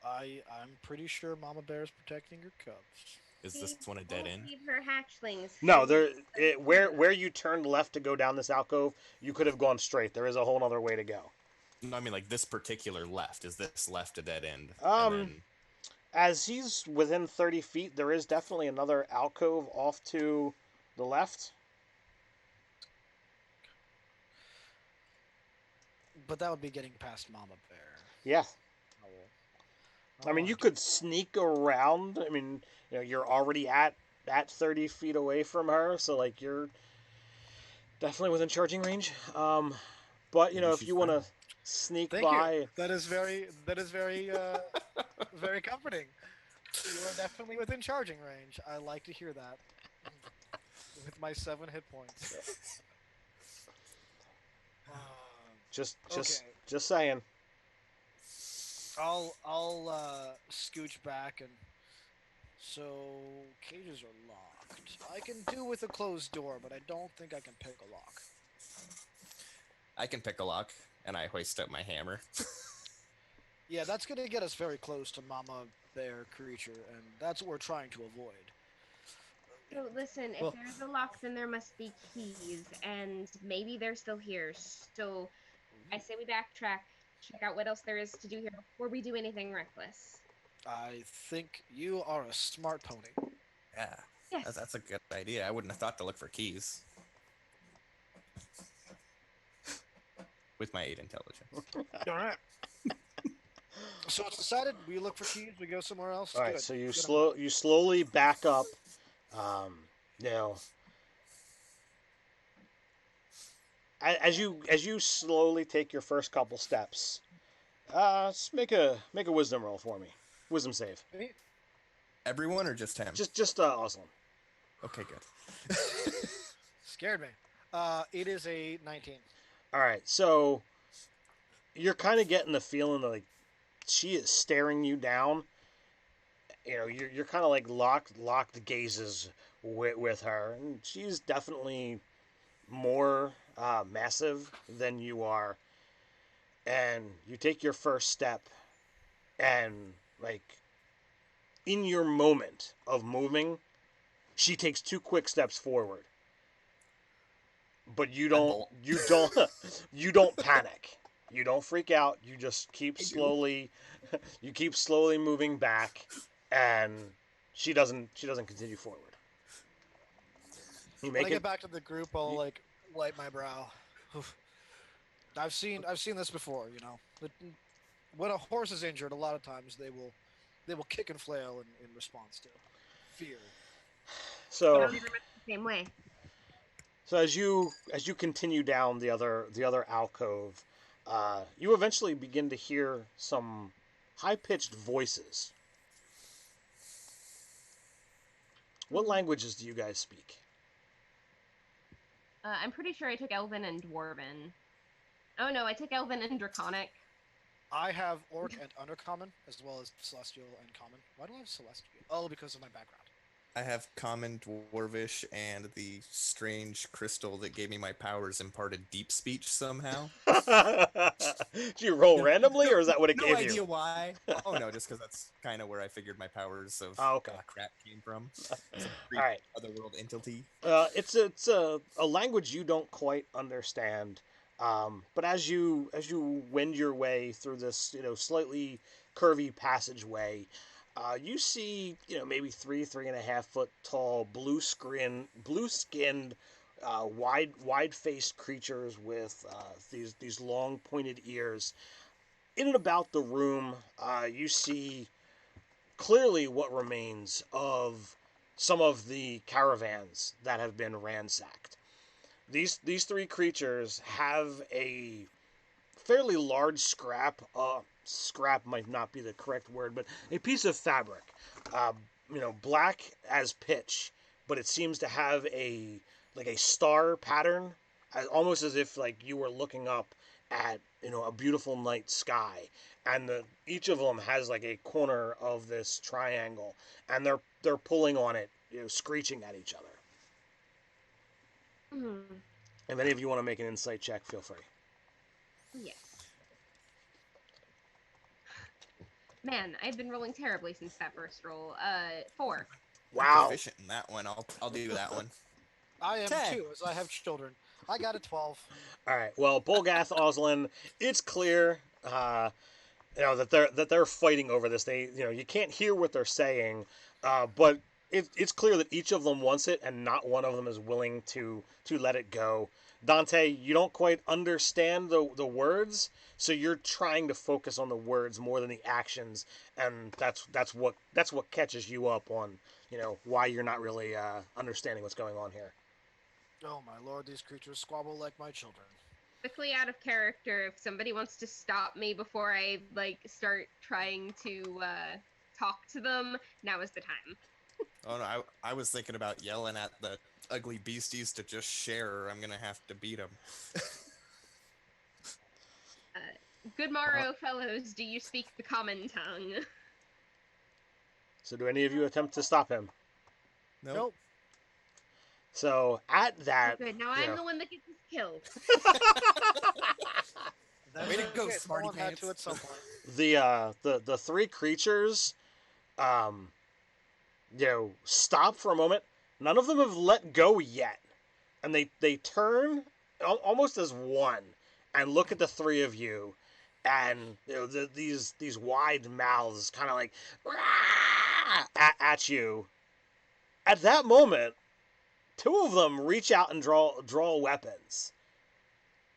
D: I'm pretty sure Mama Bear is protecting her cubs.
B: Is this one a dead end?
C: Leave her hatchlings.
A: No, where you turned left to go down this alcove, you could have gone straight. There is a whole other way to go.
B: No, I mean like this particular left. Is this left a dead end?
A: As he's within 30 feet, there is definitely another alcove off to the left.
D: But that would be getting past Mama Bear.
A: Yeah.
D: Oh,
A: I mean, you could sneak around. I mean, you're already at 30 feet away from her, so like you're definitely within charging range. But
B: Maybe
A: if
B: she's
A: you want to
B: fine.
A: sneak
D: Thank
A: by,
D: you. That is very very comforting. You are definitely within charging range. I like to hear that. With my 7 hit points.
A: just
D: Okay.
A: saying.
D: I'll scooch back and so cages are locked. I can do with a closed door, but I don't think I can pick a lock.
B: I can pick a lock, and I hoist up my hammer.
D: Yeah, that's gonna get us very close to Mama Bear creature, and that's what we're trying to avoid.
C: So listen, if
D: Well-
C: there's a lock, then there must be keys, and maybe they're still here. So I say we backtrack, check out what else there is to do here before we do anything reckless.
D: I think you are a smart pony.
B: Yeah,
C: Yes.
B: that's a good idea. I wouldn't have thought to look for keys. With my 8 intelligence.
D: All right. So it's decided. We look for keys. We go somewhere else.
A: All right,
D: Good.
A: so you
D: Good.
A: slowly back up. you know, as you slowly take your first couple steps, just make a wisdom roll for me. Wisdom save.
B: Everyone or just him?
A: Just Oslan.
B: Okay, good.
D: Scared me. It is a 19.
A: All right, so you're kind of getting the feeling that like she is staring you down. You know, you're kind of like locked gazes with her, and she's definitely more massive than you are. And you take your first step, and like in your moment of moving, she takes 2 quick steps forward. But you don't you don't panic. You don't freak out. You just keep slowly moving back, and she doesn't continue forward. You
D: When
A: make
D: I
A: it.
D: get back to the group, I'll like wipe my brow. I've seen this before. You know, when a horse is injured, a lot of times they will kick and flail in response to fear.
C: I
A: So
C: don't even remember the same way.
A: as you continue down the other alcove, you eventually begin to hear some high pitched voices. What languages do you guys speak?
C: I'm pretty sure I took Elven and Dwarven. Oh no, I took Elven and Draconic.
D: I have Orc and Undercommon, as well as Celestial and Common. Why do I have Celestial? Oh, because of my background.
B: I have Common, Dwarvish, and the strange crystal that gave me my powers imparted deep speech somehow.
A: Did you roll randomly, or is that what it
B: No
A: gave
B: idea
A: you?
B: why. Oh no, just because that's kind of where I figured my powers of
A: Okay.
B: crap came from. It's a
A: All right.
B: otherworld entity.
A: It's a language you don't quite understand, but as you wend your way through this slightly curvy passageway, you see maybe 3.5 foot tall blue skinned wide faced creatures with these long pointed ears. In and about the room, you see clearly what remains of some of the caravans that have been ransacked. These 3 creatures have a fairly large scrap. Scrap might not be the correct word, but a piece of fabric, uh, black as pitch, but it seems to have a star pattern, almost as if like you were looking up at a beautiful night sky, and each of them has like a corner of this triangle, and they're pulling on it, screeching at each other.
C: Hmm.
A: If any of you want to make an insight check, feel free.
C: Yes. Man, I've been rolling terribly since that first roll. 4.
B: I'm
A: Wow.
B: proficient in that one. I'll do that one.
D: I am
B: 10.
D: too, as I have children. I got a 12.
A: All right. Well, Bolgath, Oslin, it's clear, that they're fighting over this. They, you can't hear what they're saying, but it's clear that each of them wants it, and not one of them is willing to let it go. Dante, you don't quite understand the words, so you're trying to focus on the words more than the actions, and that's what catches you up on, why you're not really understanding what's going on here.
D: Oh my lord, these creatures squabble like my children.
C: Quickly out of character, if somebody wants to stop me before I start trying to talk to them, now is the time.
B: Oh no, I was thinking about yelling at the ugly beasties to just share, or I'm gonna have to beat them.
C: Good morrow, fellows. Do you speak the common tongue?
A: So do any of you attempt to stop him?
D: Nope.
A: So at that,
C: Oh, good. Now I'm the one that gets killed.
B: Way to go,
D: okay,
B: smarty
D: someone had
B: pants.
D: to at some point.
A: the 3 creatures, stop for a moment. None of them have let go yet, and they turn almost as one and look at the 3 of you, and these wide mouths kind of like at you. At that moment, 2 of them reach out and draw weapons.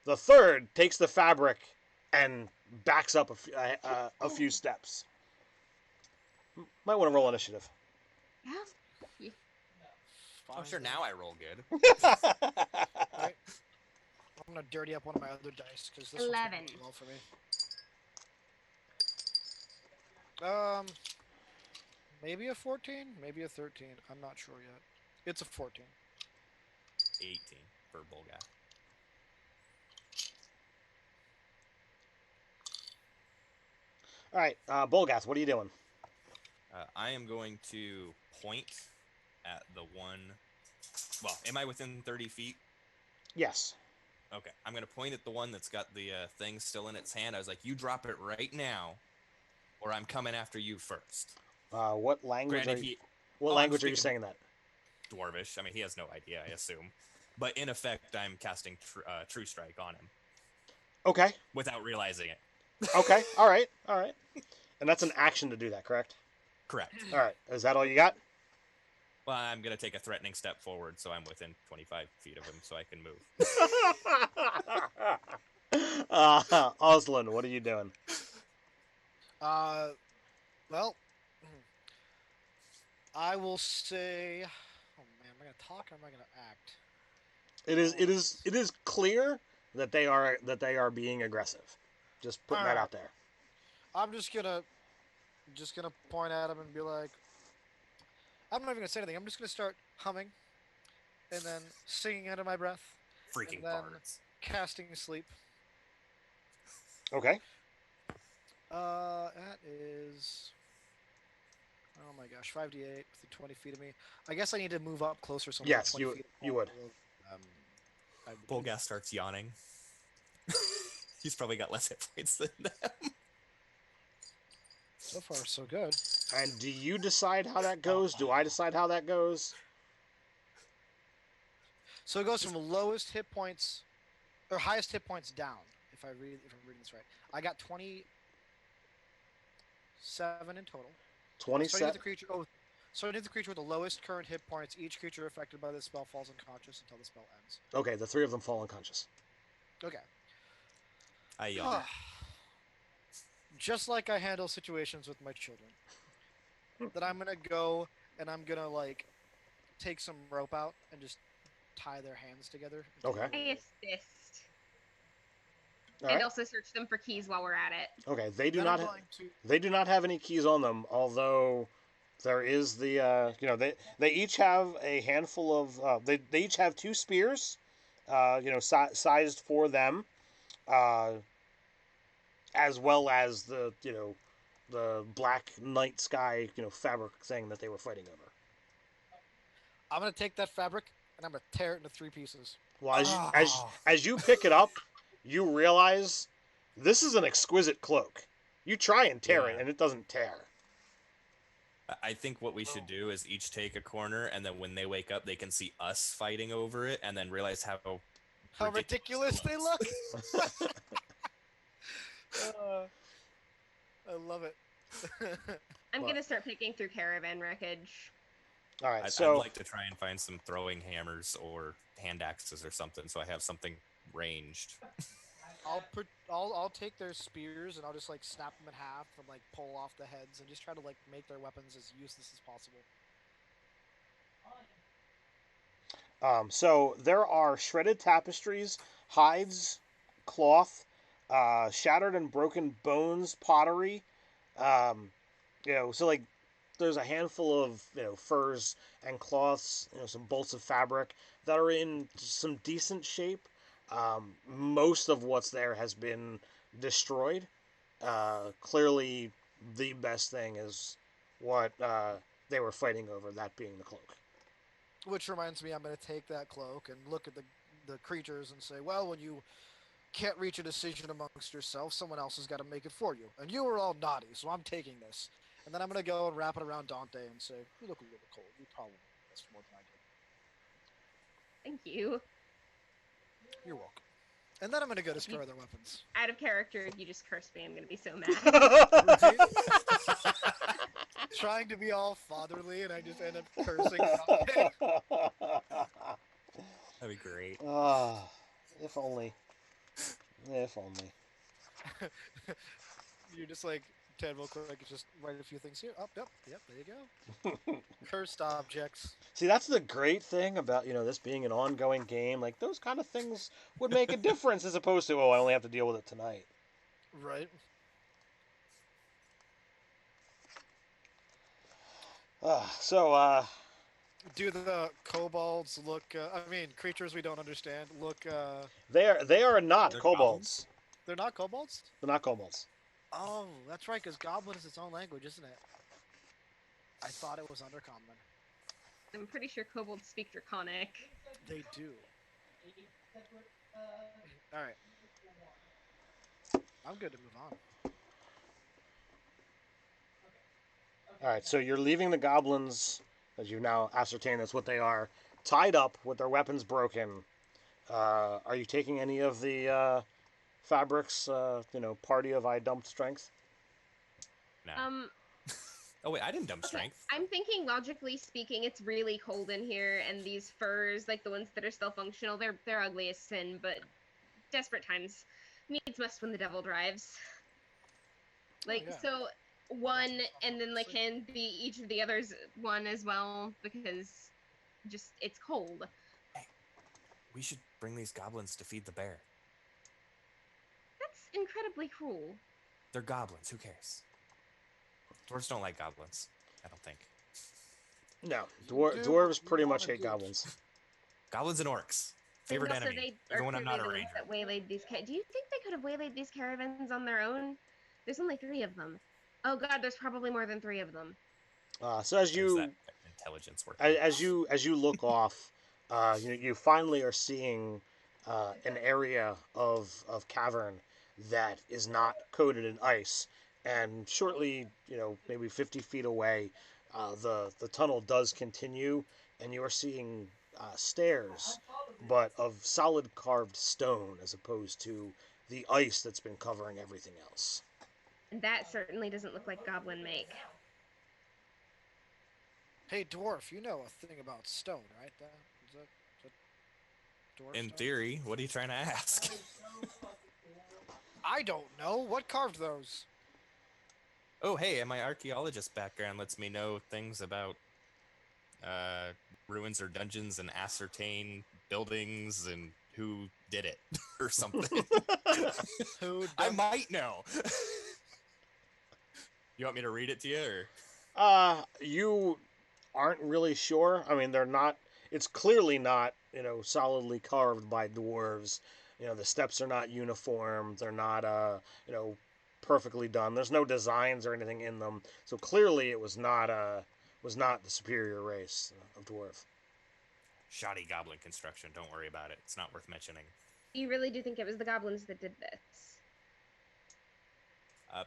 A: The 3rd takes the fabric and backs up a few steps. Might want to roll initiative.
C: Yeah.
B: Oh, sure. Now I roll good.
D: Right. I'm gonna dirty up one of my other dice because this
C: 11.
D: one's working well for me. Maybe a 14, maybe a 13. I'm not sure yet. It's a 14.
B: 18 for Bolgath.
A: All right, Bolgath, what are you doing?
B: I am going to point at the one. Well, am I within 30 feet?
A: Yes.
B: Okay, I'm going to point at the one that's got the thing still in its hand. I was like, you drop it right now, or I'm coming after you first.
A: What language
B: Granted,
A: are you, what language are you
B: speaking
A: saying that?
B: Dwarvish. I mean, he has no idea, I assume. But in effect, I'm casting True Strike on him.
A: Okay.
B: Without realizing it.
A: Okay. All right. And that's an action to do that, correct?
B: Correct.
A: All right. Is that all you got?
B: Well, I'm going to take a threatening step forward, so I'm within 25 feet of him, so I can move.
A: Oslin, what are you doing?
D: Well, I will say. Oh man, am I gonna talk or am I gonna act?
A: It is clear that they are being aggressive. Just putting that out there.
D: I'm just gonna point at him and be like, I'm not even gonna say anything. I'm just gonna start humming, and then singing under my breath.
B: Freaking
D: and then
B: bards.
D: Casting sleep.
A: Okay.
D: That is. Oh my gosh, 5d8 within 20 feet of me. I guess I need to move up closer. So I'm
A: Yes,
D: 20
A: you
D: feet
A: would.
B: Bolgath starts yawning. He's probably got less hit points than them.
D: So far, so good.
A: And do you decide how that goes? Do I decide how that goes?
D: So it goes from lowest hit points, or highest hit points down. If I'm reading this right, I got 27 in total.
A: 27.
D: Starting with the creature with the lowest current hit points. Each creature affected by this spell falls unconscious until the spell ends.
A: Okay, the three of them fall unconscious.
D: Okay.
B: I yawn.
D: Just like I handle situations with my children. That I'm gonna go and I'm gonna like take some rope out and just tie their hands together.
A: Okay.
C: I assist.
A: All
C: And
A: right.
C: also search them for keys while we're at it.
A: Okay, they do
D: Then
A: not.
D: I'm going to...
A: They do not have any keys on them. Although there is the they each have a handful of they each have two spears, sized for them, as well as the the black night sky fabric thing that they were fighting over.
D: I'm gonna take that fabric and I'm gonna tear it into 3 pieces.
A: Well, as you pick it up, you realize this is an exquisite cloak. You try and tear it, and it doesn't tear.
B: I think what we should do is each take a corner, and then when they wake up, they can see us fighting over it, and then realize how
D: ridiculous they look. I love it.
C: I'm gonna start picking through Caravan wreckage.
A: All right,
B: I'd
A: so
B: like to try and find some throwing hammers or hand axes or something, so I have something ranged.
D: I'll take their spears and I'll just like snap them in half and like pull off the heads and just try to like make their weapons as useless as possible.
A: So there are shredded tapestries, hides, cloth, shattered and broken bones, pottery. So like there's a handful of furs and cloths, some bolts of fabric that are in some decent shape. Most of what's there has been destroyed. Clearly, the best thing is what they were fighting over, that being the cloak.
D: Which reminds me, I'm going to take that cloak and look at the creatures and say, well, when you can't reach a decision amongst yourself, someone else has got to make it for you. And you were all naughty, so I'm taking this. And then I'm going to go and wrap it around Dante and say, you look a little cold. You probably know this more than I do.
C: Thank you.
D: You're welcome. And then I'm going to go destroy their weapons.
C: Out of character, if you just curse me, I'm gonna be so mad.
D: Right? Trying to be all fatherly, and I just end up cursing.
B: That'd be great.
A: If only. If only.
D: You're just like Ted real quick. Just write a few things here. Up, yep, there you go. Cursed objects.
A: See, that's the great thing about, this being an ongoing game. Like, those kind of things would make a difference as opposed to, I only have to deal with it tonight.
D: Right.
A: So,
D: do the kobolds look? Creatures we don't understand look.
A: they are not
B: They're
A: kobolds.
D: They're not kobolds.
A: They're not kobolds.
D: Oh, that's right. Because goblin is its own language, isn't it? I thought it was undercommon.
C: I'm pretty sure kobolds speak Draconic.
D: They do. All right. I'm good to move on.
A: All right, so you're leaving the goblins, as you've now ascertained that's what they are, tied up with their weapons broken. Are you taking any of the fabrics, party of I dumped strength?
B: No. Oh wait, I didn't dump strength.
C: I'm thinking, logically speaking, it's really cold in here, and these furs, like the ones that are still functional, they're ugly as sin, but desperate times needs must when the devil drives. So one, and then hand each of the others one as well, because just it's cold.
B: Hey, we should bring these goblins to feed the bear.
C: That's incredibly cruel.
B: They're goblins. Who cares? Dwarves don't like goblins. I don't think.
A: No, dwarves pretty much hate goblins.
B: Goblins and orcs. Favorite enemy. Even when I'm not a ranger.
C: That waylaid these. Do you think they could have waylaid these caravans on their own? There's only 3 of them. Oh god, there's probably more than 3 of them.
A: So as you
B: intelligence work.
A: as you look off, you finally are seeing an area of cavern that is not coated in ice, and shortly, maybe 50 feet away, the tunnel does continue, and you are seeing stairs, but of solid carved stone as opposed to the ice that's been covering everything else.
C: That certainly doesn't look like goblin make.
D: Hey, dwarf, you know a thing about stone, right? Is that dwarf
B: In
D: stone?
B: theory, what are you trying to ask?
D: I don't know. What carved those?
B: Oh, hey, and my archaeologist background lets me know things about ruins or dungeons and ascertain buildings and who did it or something. I might know. You want me to read it to you, or?
A: You aren't really sure. I mean, they're not. It's clearly not, solidly carved by dwarves. The steps are not uniform. They're not, perfectly done. There's no designs or anything in them. So clearly, it was not the superior race of dwarf.
B: Shoddy goblin construction. Don't worry about it. It's not worth mentioning.
C: You really do think it was the goblins that did this?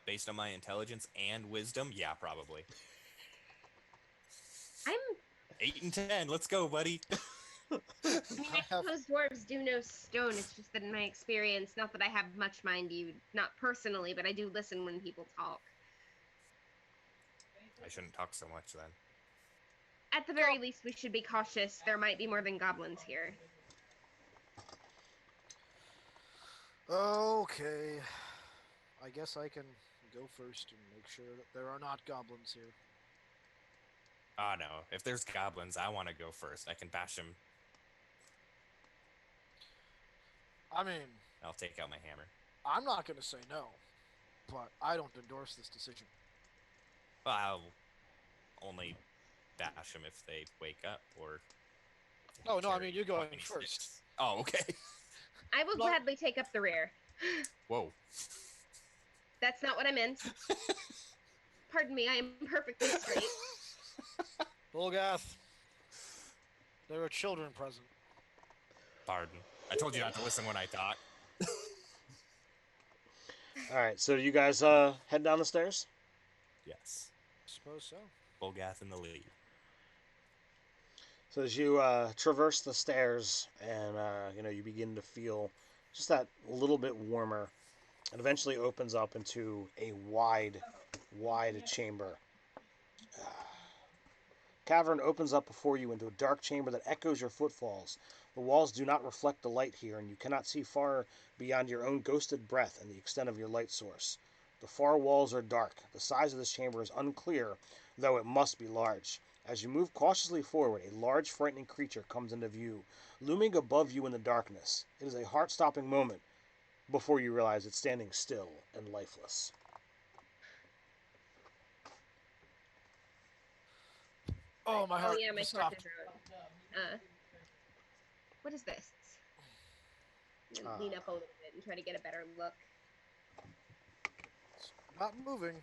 B: Based on my intelligence and wisdom, yeah, probably.
C: I'm
B: 8 and 10. Let's go, buddy.
C: I suppose dwarves do know stone. It's just that in my experience, not that I have much mind you, not personally, but I do listen when people talk.
B: I shouldn't talk so much then.
C: At the very least, we should be cautious. There might be more than goblins here.
D: Okay. I guess I can go first and make sure that there are not goblins here.
B: Oh, no. If there's goblins, I want to go first. I can bash them.
D: I mean...
B: I'll take out my hammer.
D: I'm not going to say no, but I don't endorse this decision.
B: Well, I'll only bash them if they wake up, or...
D: Oh, no, I mean, you're going first.
B: Sticks. Oh, okay.
C: I will gladly take up the rear.
B: Whoa.
C: That's not what I meant. Pardon me, I am perfectly straight.
D: Bulgath, there are children present.
B: Pardon. I told you not to listen when I talk.
A: Alright, so you guys head down the stairs?
B: Yes.
D: Suppose so.
B: Bulgath in the lead.
A: So as you traverse the stairs and, you begin to feel just that little bit warmer, it eventually opens up into a wide chamber. Cavern opens up before you into a dark chamber that echoes your footfalls. The walls do not reflect the light here, and you cannot see far beyond your own ghosted breath and the extent of your light source. The far walls are dark. The size of this chamber is unclear, though it must be large. As you move cautiously forward, a large, frightening creature comes into view, looming above you in the darkness. It is a heart-stopping moment before you realize it's standing still and lifeless.
D: Oh, my heart
C: Oh yeah, my
D: just
C: torch
D: stopped.
C: is out. What is this? I'm gonna lean up a little bit and try to get a better look.
D: Not moving.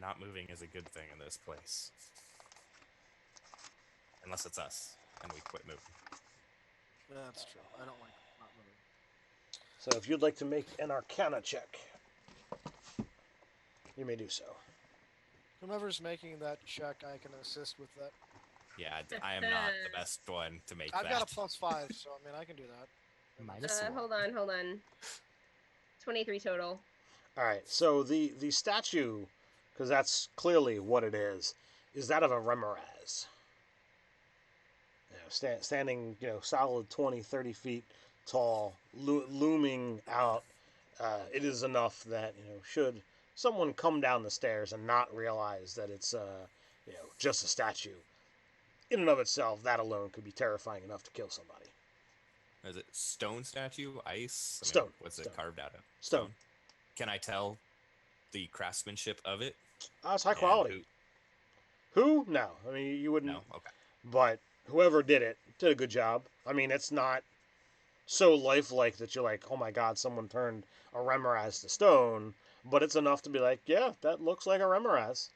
B: Not moving is a good thing in this place. Unless it's us, and we quit moving.
D: That's true. I don't like not moving.
A: So if you'd like to make an Arcana check, you may do so.
D: Whomever's making that check, I can assist with that.
B: Yeah, I am not the best one to make
D: I've
B: that.
D: got a +5, so I mean I can do that.
B: -1.
C: Hold on. 23 total.
A: All right, so the statue, because that's clearly what it is that of a Remorhaz. Standing, solid 20, 30 feet tall, looming out. It is enough that, should someone come down the stairs and not realize that it's, just a statue, in and of itself, that alone could be terrifying enough to kill somebody.
B: Is it stone statue, ice?
A: Stone.
B: What's
A: Stone.
B: it carved out of?
A: Stone.
B: Can I tell the craftsmanship of it?
A: It's high quality. Who? No. I mean, you wouldn't.
B: No, okay.
A: But whoever did it did a good job. I mean, it's not so lifelike that you're like, oh my god, someone turned a Remorhaz to stone. But it's enough to be like, yeah, that looks like a Remorhaz.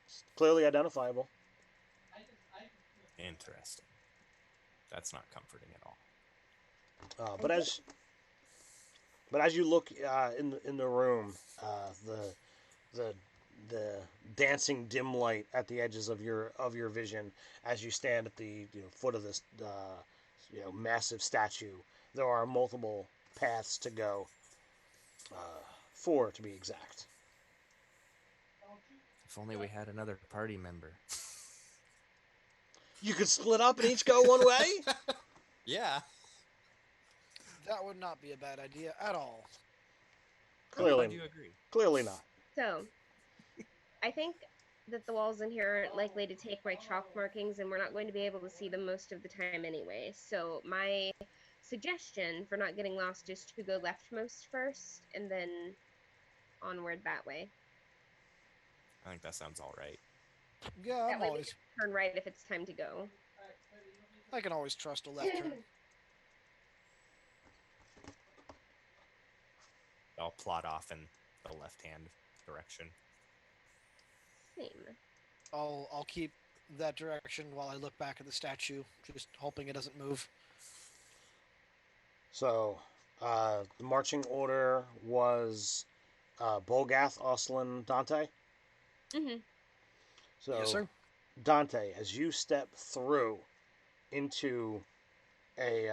A: It's clearly identifiable.
B: Interesting. That's not comforting at all.
A: But as you look in the room, the dancing dim light at the edges of your vision as you stand at the foot of this massive statue, there are multiple paths to go. 4 to be exact.
B: If only we had another party member.
A: You could split up and each go one way?
B: Yeah.
D: That would not be a bad idea at all.
A: Clearly,
B: do you agree?
A: Clearly not.
C: So, I think that the walls in here aren't likely to take my chalk markings, and we're not going to be able to see them most of the time anyway. So, my suggestion for not getting lost is to go leftmost first, and then onward that way.
B: I think that sounds all right.
D: Yeah,
C: That
D: I'm
C: way we
D: always.
C: can turn right if it's time to go.
D: I can always trust a left turn.
B: I'll plot off in the left-hand direction.
C: Same.
D: I'll keep that direction while I look back at the statue, just hoping it doesn't move.
A: So, the marching order was Bolgath, Oslin, Dante.
C: Mm-hmm.
A: So,
D: Yes, sir.
A: Dante, as you step through into a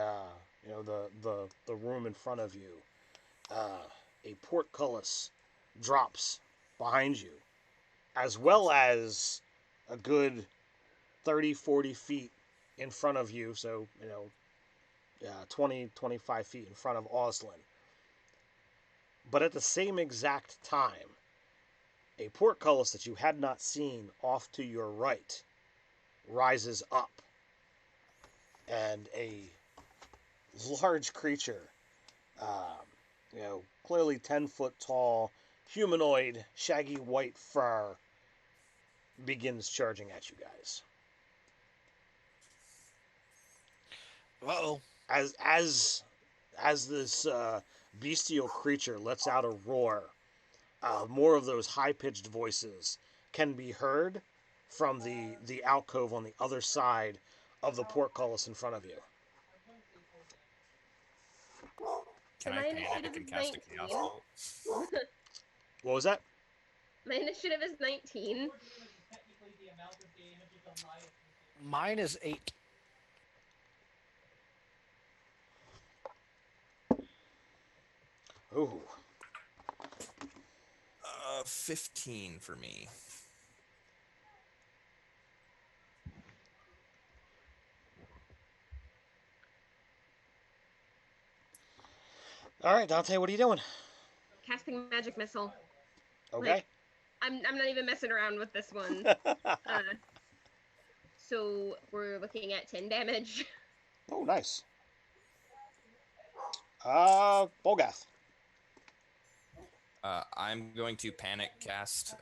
A: the room in front of you, a portcullis drops behind you, as well as a good 30, 40 feet in front of you. So 20, 25 feet in front of Oslin. But at the same exact time, a portcullis that you had not seen off to your right rises up, and a large creature, clearly 10-foot tall, humanoid, shaggy white fur, begins charging at you guys.
D: Uh-oh.
A: As this bestial creature lets out a roar, more of those high-pitched voices can be heard from the alcove on the other side of the portcullis in front of you.
B: Can I panic and cast a chaos bolt?
A: What was that?
C: My initiative is 19.
D: Mine is 8.
A: Ooh.
B: 15 for me.
A: All right, Dante, what are you doing?
C: Casting magic missile.
A: Okay.
C: Like, I'm not even messing around with this one. So we're looking at 10 damage.
A: Oh, nice. Bolgath.
B: I'm going to panic cast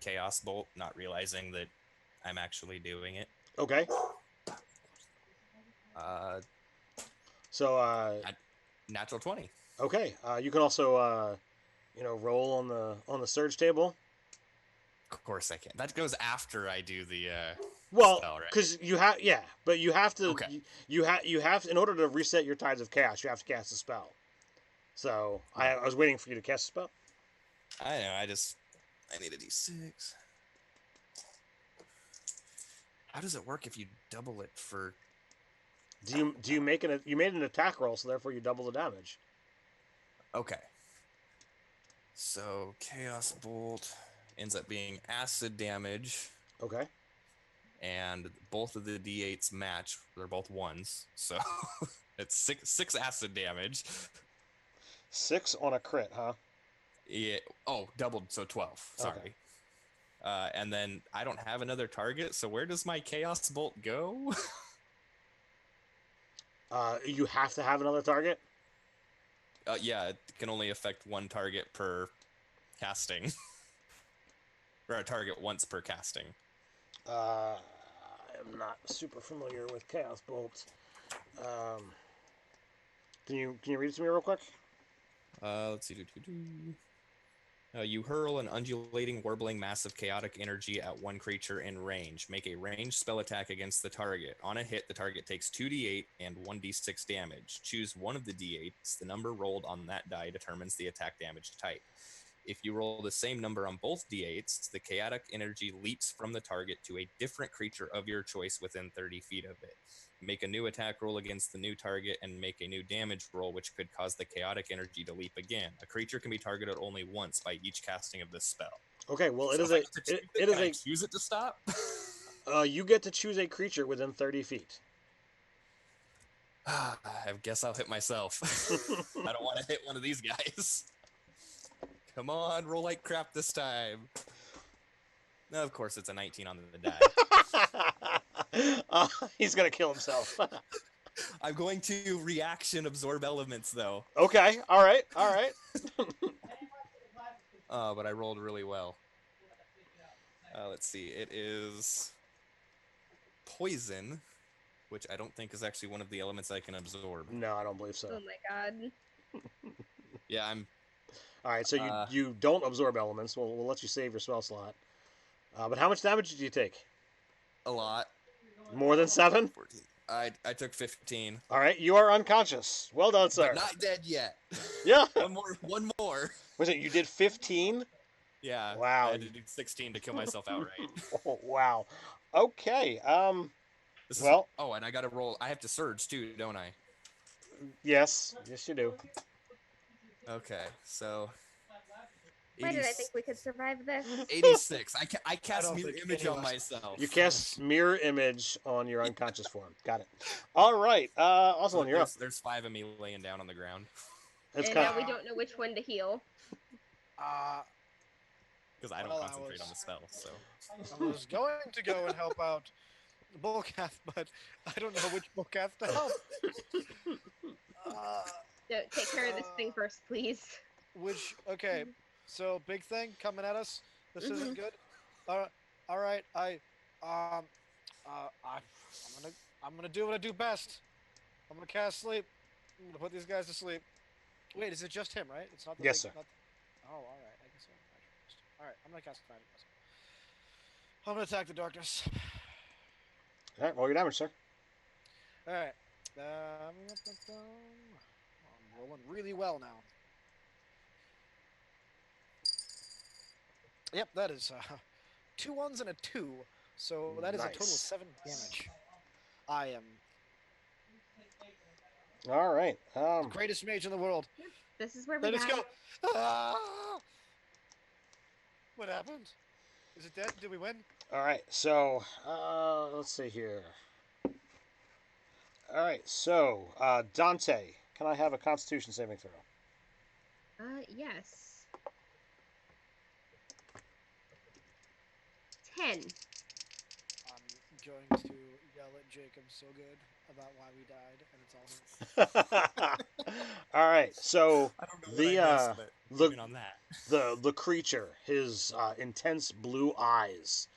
B: Chaos Bolt, not realizing that I'm actually doing it.
A: Okay. So,
B: Natural 20.
A: okay. You can also, roll on the surge table.
B: Of course I can. That goes after I do the
A: Well,
B: spell, right?
A: because you have, but you have to,
B: Okay.
A: you have, in order to reset your Tides of Chaos, you have to cast a spell. So, I was waiting for you to cast a spell.
B: I know, I need a d6. How does it work if you double it for...
A: Do you make you made an attack roll, so therefore you double the damage.
B: Okay. So, Chaos Bolt ends up being acid damage,
A: Okay.
B: and both of the d8s match. They're both ones, so it's six acid damage.
A: 6 on a crit, huh?
B: Yeah. Oh, doubled, so 12. Sorry.
A: Okay.
B: And then I don't have another target, so where does my Chaos Bolt go?
A: You have to have another target?
B: Yeah, it can only affect one target per casting. Or a target once per casting.
A: I am not super familiar with Chaos Bolt. Can you read it to me real quick?
B: Let's see. You hurl an undulating, warbling mass of chaotic energy at one creature in range. Make a ranged spell attack against the target. On a hit, the target takes 2d8 and 1d6 damage. Choose one of the d8s. The number rolled on that die determines the attack damage type. If you roll the same number on both d8s, the chaotic energy leaps from the target to a different creature of your choice within 30 feet of it. Make a new attack roll against the new target and make a new damage roll, which could cause the chaotic energy to leap again. A creature can be targeted only once by each casting of this spell.
A: Okay, well,
B: So
A: it is a
B: choose it to stop.
A: you get to choose a creature within 30 feet.
B: I guess I'll hit myself. I don't want to hit one of these guys. Come on, roll like crap this time. No, of course it's a 19 on the die.
A: He's gonna kill himself.
B: I'm going to reaction absorb elements though.
A: Okay, all right.
B: But I rolled really well. Let's see, it is poison, which I don't think is actually one of the elements I can absorb.
A: No, I don't believe so.
C: Oh my god.
B: Yeah, I'm...
A: All right, so you don't absorb elements. We'll let you save your spell slot. But how much damage did you take?
B: A lot.
A: More than 7?
B: 14. I took 15.
A: All right, you are unconscious. Well done, sir.
B: But not dead yet.
A: Yeah.
B: One more.
A: Was it you did 15?
B: Yeah.
A: Wow.
B: I had to do 16 to kill myself outright.
A: Oh, wow. Okay.
B: Oh, and I got to roll. I have to surge too, don't I?
A: Yes you do.
B: Okay, so...
C: Why did I think we could survive this?
B: 86. I cast
D: don't
B: mirror
D: think
B: image
D: any of
B: on
D: us-
B: myself.
A: You cast mirror image on your unconscious form. Got it. All right. Oswald, you're up.
B: There's 5 of me laying down on the ground.
A: It's
C: And
A: kind
C: now we don't know which one to heal.
B: Because I don't
D: Well, I
B: concentrate on
D: was-
B: the spell, so...
D: I was going to go and help out Bolgath, but I don't know which Bolgath to help.
C: No, take care of this thing first, please.
D: Okay, so big thing coming at us. This isn't good. All right. I'm gonna do what I do best. I'm gonna cast sleep. I'm gonna put these guys to sleep. Wait, is it just him, right? It's not the
A: Yes,
D: big,
A: sir.
D: Oh, all right. I guess I'm I'm gonna cast magic missile. I'm gonna attack the darkness.
A: All right, roll your damage, sir.
D: All right. I'm rolling really well now. Yep, that is 2 1s and a 2, so that is a total of
A: Nice.
D: 7 damage. I am
A: All right.
D: the greatest mage in the world.
C: This is where we
D: Let us
C: die.
D: go. Ah! What happened? Is it dead? Did we win?
A: All right. So, let's see here. All right. So, Dante, can I have a Constitution saving throw?
C: Yes. 10.
D: I'm going to yell at Jacob so good about why we died, and it's all his.
A: All right, so
B: I don't know
A: the
B: what I missed, but
A: the
B: even on that.
A: the creature, his intense blue eyes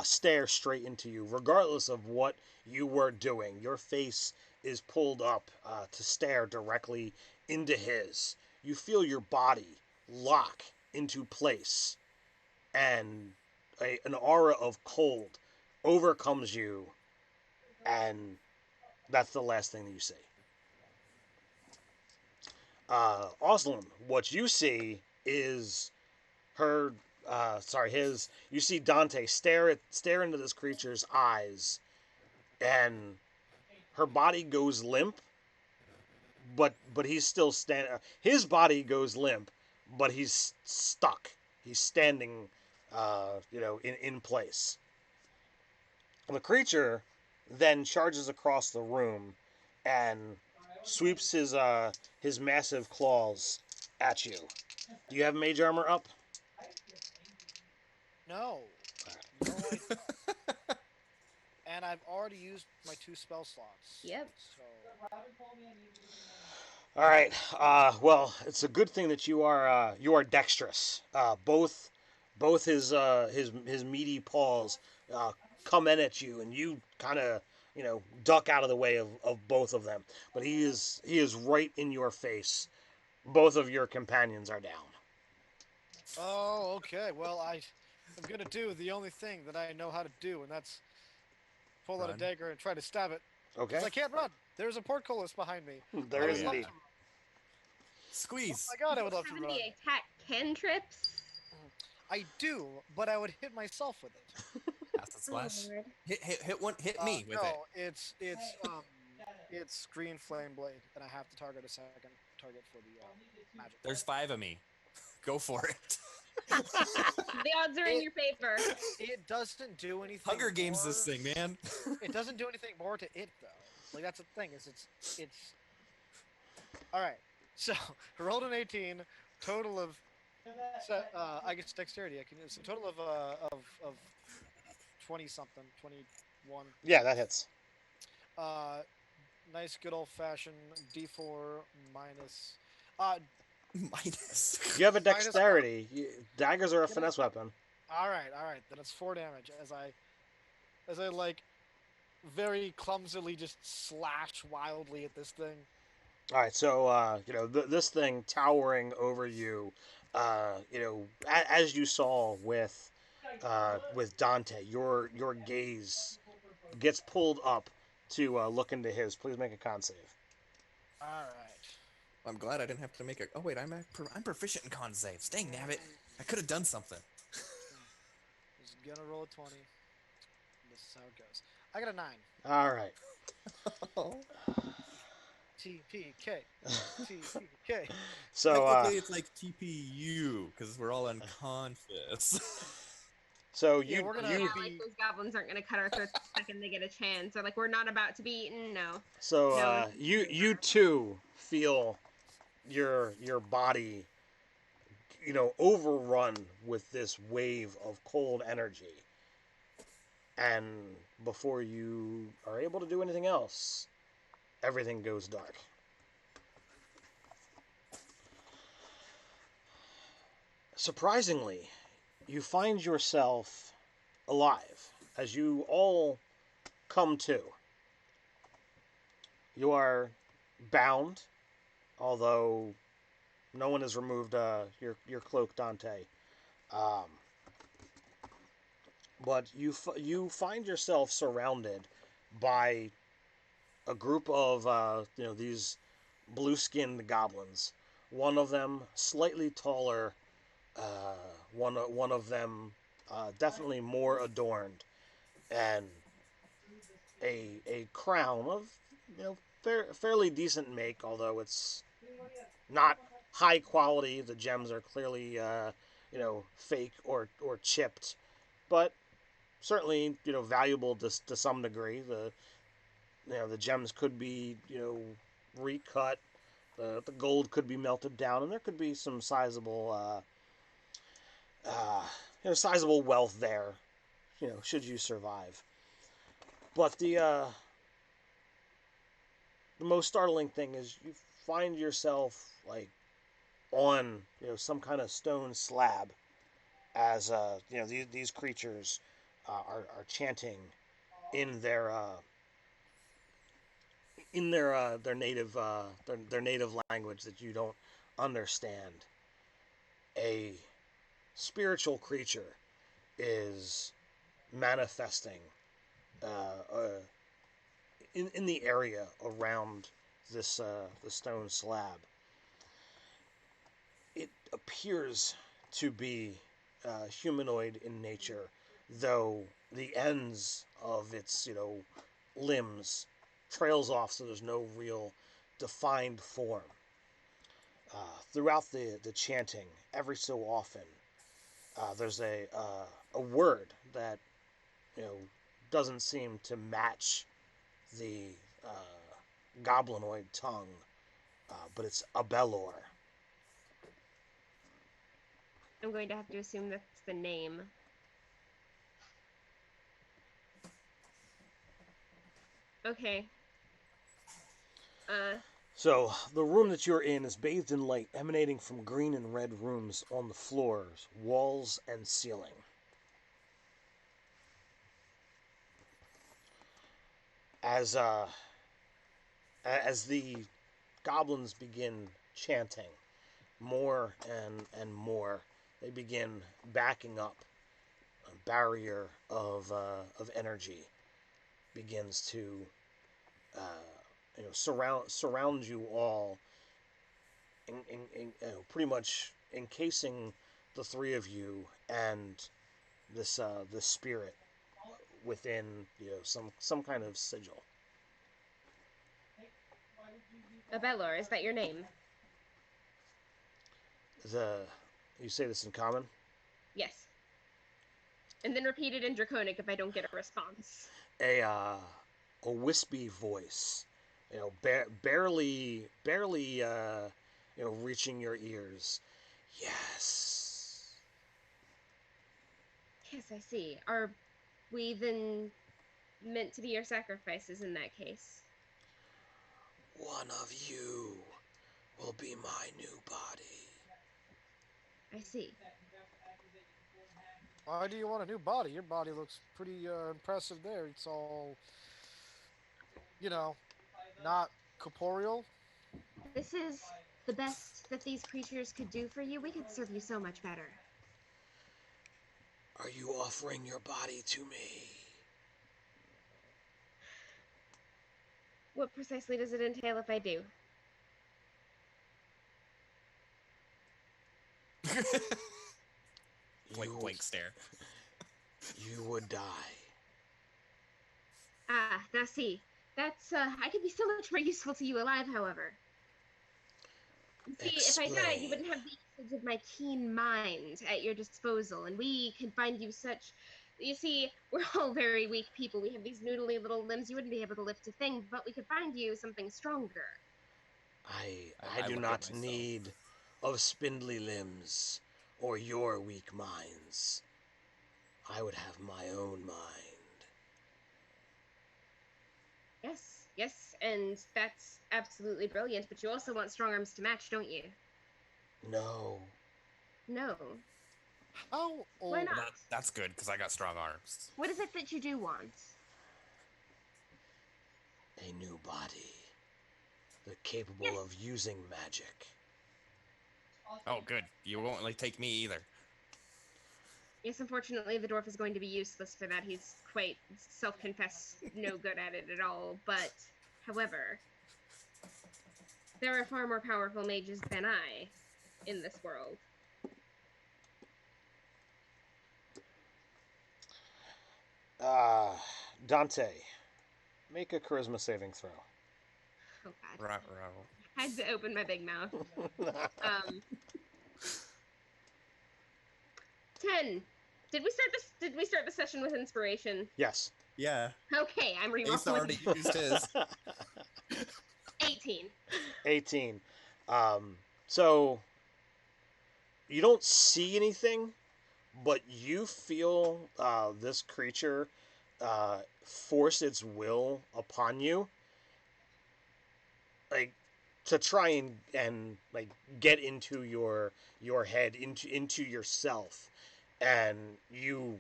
A: stare straight into you, regardless of what you were doing. Your face is pulled up to stare directly into his. You feel your body lock into place, and an aura of cold overcomes you, and that's the last thing that you see. Oslin, what you see is her. His. You see Dante stare into this creature's eyes, and her body goes limp, but he's still standing. His body goes limp, but he's stuck. He's standing, in place. The creature then charges across the room and sweeps his massive claws at you. Do you have mage armor up?
D: No. No, I don't. And I've already used my 2 spell slots.
C: Yep.
D: So
A: All right. Well, it's a good thing that you are dexterous. Both his meaty paws uh, come in at you, and you kind of duck out of the way of both of them. But he is right in your face. Both of your companions are down.
D: Oh, okay. Well, I'm gonna do the only thing that I know how to do, and that's pull out a
B: Run.
D: dagger and try to stab it.
A: Okay.
D: Because I can't run. There's a portcullis behind me.
A: There
D: I
A: is
D: would love
A: indeed.
D: to-
B: Squeeze.
D: Oh my god, I would love to
C: Have
D: run.
C: any attack cantrips?
D: I do, but I would hit myself with it.
B: Acid
C: Oh,
B: slash.
C: Lord.
B: Hit one. Hit me with
D: no,
B: it.
D: it's green flame blade, and I have to target a second target for the magic.
B: There's 5 of me. Go for it.
C: The odds are in your favor.
D: It doesn't do anything.
B: Hunger Games
D: more.
B: this thing, man.
D: It doesn't do anything more to it though. Like that's the thing. It's. All right. So I rolled an 18. Total of. I guess dexterity. I can use a total of 20 something. 21.
A: Yeah, that hits.
D: Nice good old fashioned D4 minus.
B: Minus.
A: You have a
D: Minus
A: dexterity. Daggers are a finesse weapon.
D: All right. Then it's 4 damage as I like very clumsily just slash wildly at this thing.
A: All right, so this thing towering over you, as you saw with Dante, your gaze gets pulled up to look into his. Please make a con save.
D: All right.
B: I'm glad I didn't have to make a. Oh wait, I'm proficient in con saves. Dang nabbit, I could have done something.
D: Just gonna roll a 20. This is how it goes. I got a 9.
A: All right.
B: Oh.
D: TPK. TPK.
A: So
B: Technically, it's like TPU because we're all unconscious.
A: so
D: Yeah,
A: you
D: we're gonna-
C: Yeah,
A: you
C: like those goblins aren't gonna cut our throats the second they get a chance. Or like we're not about to be eaten. No.
A: so
C: No.
A: you too feel your body overrun with this wave of cold energy, and before you are able to do anything else, everything goes dark. Surprisingly, you find yourself alive as you all come to. You are bound, although no one has removed your cloak, Dante. But you find yourself surrounded by a group of these blue-skinned goblins. One of them slightly taller. One of them definitely more adorned, and a crown of fairly decent make, although it's not high quality. The gems are clearly fake or chipped, but certainly valuable to some degree. The gems could be recut, the gold could be melted down, and there could be some sizable sizable wealth there, should you survive. But the most startling thing is you find yourself like on some kind of stone slab as these creatures are chanting in their native their native language that you don't understand. A spiritual creature is manifesting in the area around this the stone slab. It appears to be humanoid in nature, though the ends of its limbs trails off, so there's no real defined form. Throughout the chanting, every so often, there's a word that doesn't seem to match the goblinoid tongue, but it's Abelor.
C: I'm going to have to assume that's the name. Okay.
A: So, the room that you're in is bathed in light emanating from green and red rooms on the floors, walls, and ceiling. As the goblins begin chanting, more and more, they begin backing up. A barrier of energy begins to surround you all, pretty much encasing the three of you and this spirit within some kind of sigil.
C: Abelor, is that your name?
A: You say this in common?
C: Yes. And then repeat it in Draconic if I don't get a response.
A: A wispy voice, barely reaching your ears. Yes.
C: Yes, I see. Are we then meant to be your sacrifices in that case?
A: One of you will be my new body.
C: I see.
D: Why do you want a new body? Your body looks pretty impressive there. It's all, not corporeal.
C: This is the best that these creatures could do for you. We could serve you so much better.
A: Are you offering your body to me?
C: What precisely does it entail if I do?
B: Blank stare.
A: You would die.
C: Ah, I see. That's, I could be so much more useful to you alive, however. See,
A: Explain.
C: if I died, you wouldn't have the usage of my keen mind at your disposal, and we could find you such... You see, we're all very weak people. We have these noodly little limbs. You wouldn't be able to lift a thing, but we could find you something stronger.
A: I do not need of spindly limbs or your weak minds. I would have my own mind.
C: Yes, and that's absolutely brilliant, but you also want strong arms to match, don't you?
A: No.
C: No.
D: How old?
C: Why not?
B: That's good, because I got strong arms.
C: What is it that you do want?
A: A new body. They're capable of using magic.
B: Oh, good. You won't take me either.
C: Yes, unfortunately, the dwarf is going to be useless for that. He's quite self-confessed no good at it at all. But, however, there are far more powerful mages than I in this world.
A: Dante, make a charisma saving throw.
C: Oh, God.
B: Ruh-roh.
C: I had to open my big mouth. 10. Did we start the session with inspiration?
A: Yes.
B: Yeah.
C: Okay, I'm
B: Ace
C: re-rolling.
B: already used his.
C: 18.
A: 18. So you don't see anything, but you feel this creature force its will upon you, like to try and like get into your head, into yourself, and you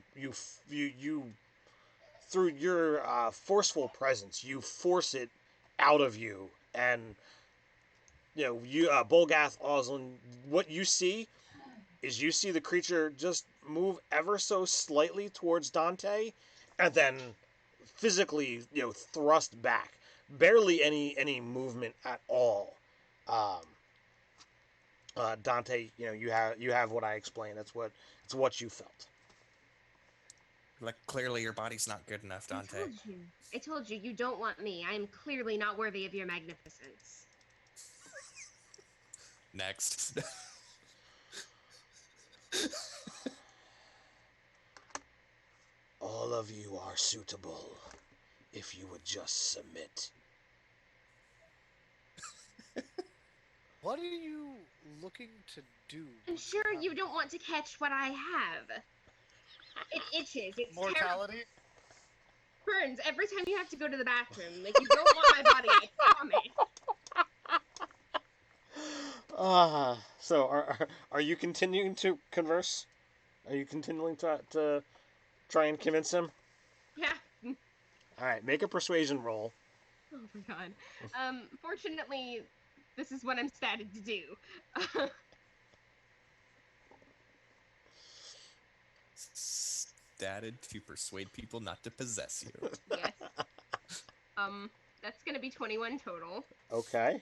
A: through your forceful presence, you force it out of you, and you Bolgath Oslin, what you see is you see the creature just move ever so slightly towards Dante, and then physically, thrust back. Barely any movement at all. Um, Dante, you have what I explained. It's what you felt.
B: Like, clearly your body's not good enough, Dante.
C: I told you don't want me. I am clearly not worthy of your magnificence.
B: Next.
A: All of you are suitable if you would just submit.
D: What are you looking to do?
C: I'm sure you don't want to catch what I have. It itches. It's
D: Mortality?
C: burns every time you have to go to the bathroom. Like, you don't want my body, I promise.
A: So are you continuing to converse? Are you continuing to try and convince him?
C: Yeah.
A: All right, make a persuasion roll.
C: Oh my god. Fortunately, this is what I'm statted to do.
B: Statted to persuade people not to possess you.
C: Yes. That's gonna be 21 total.
A: Okay.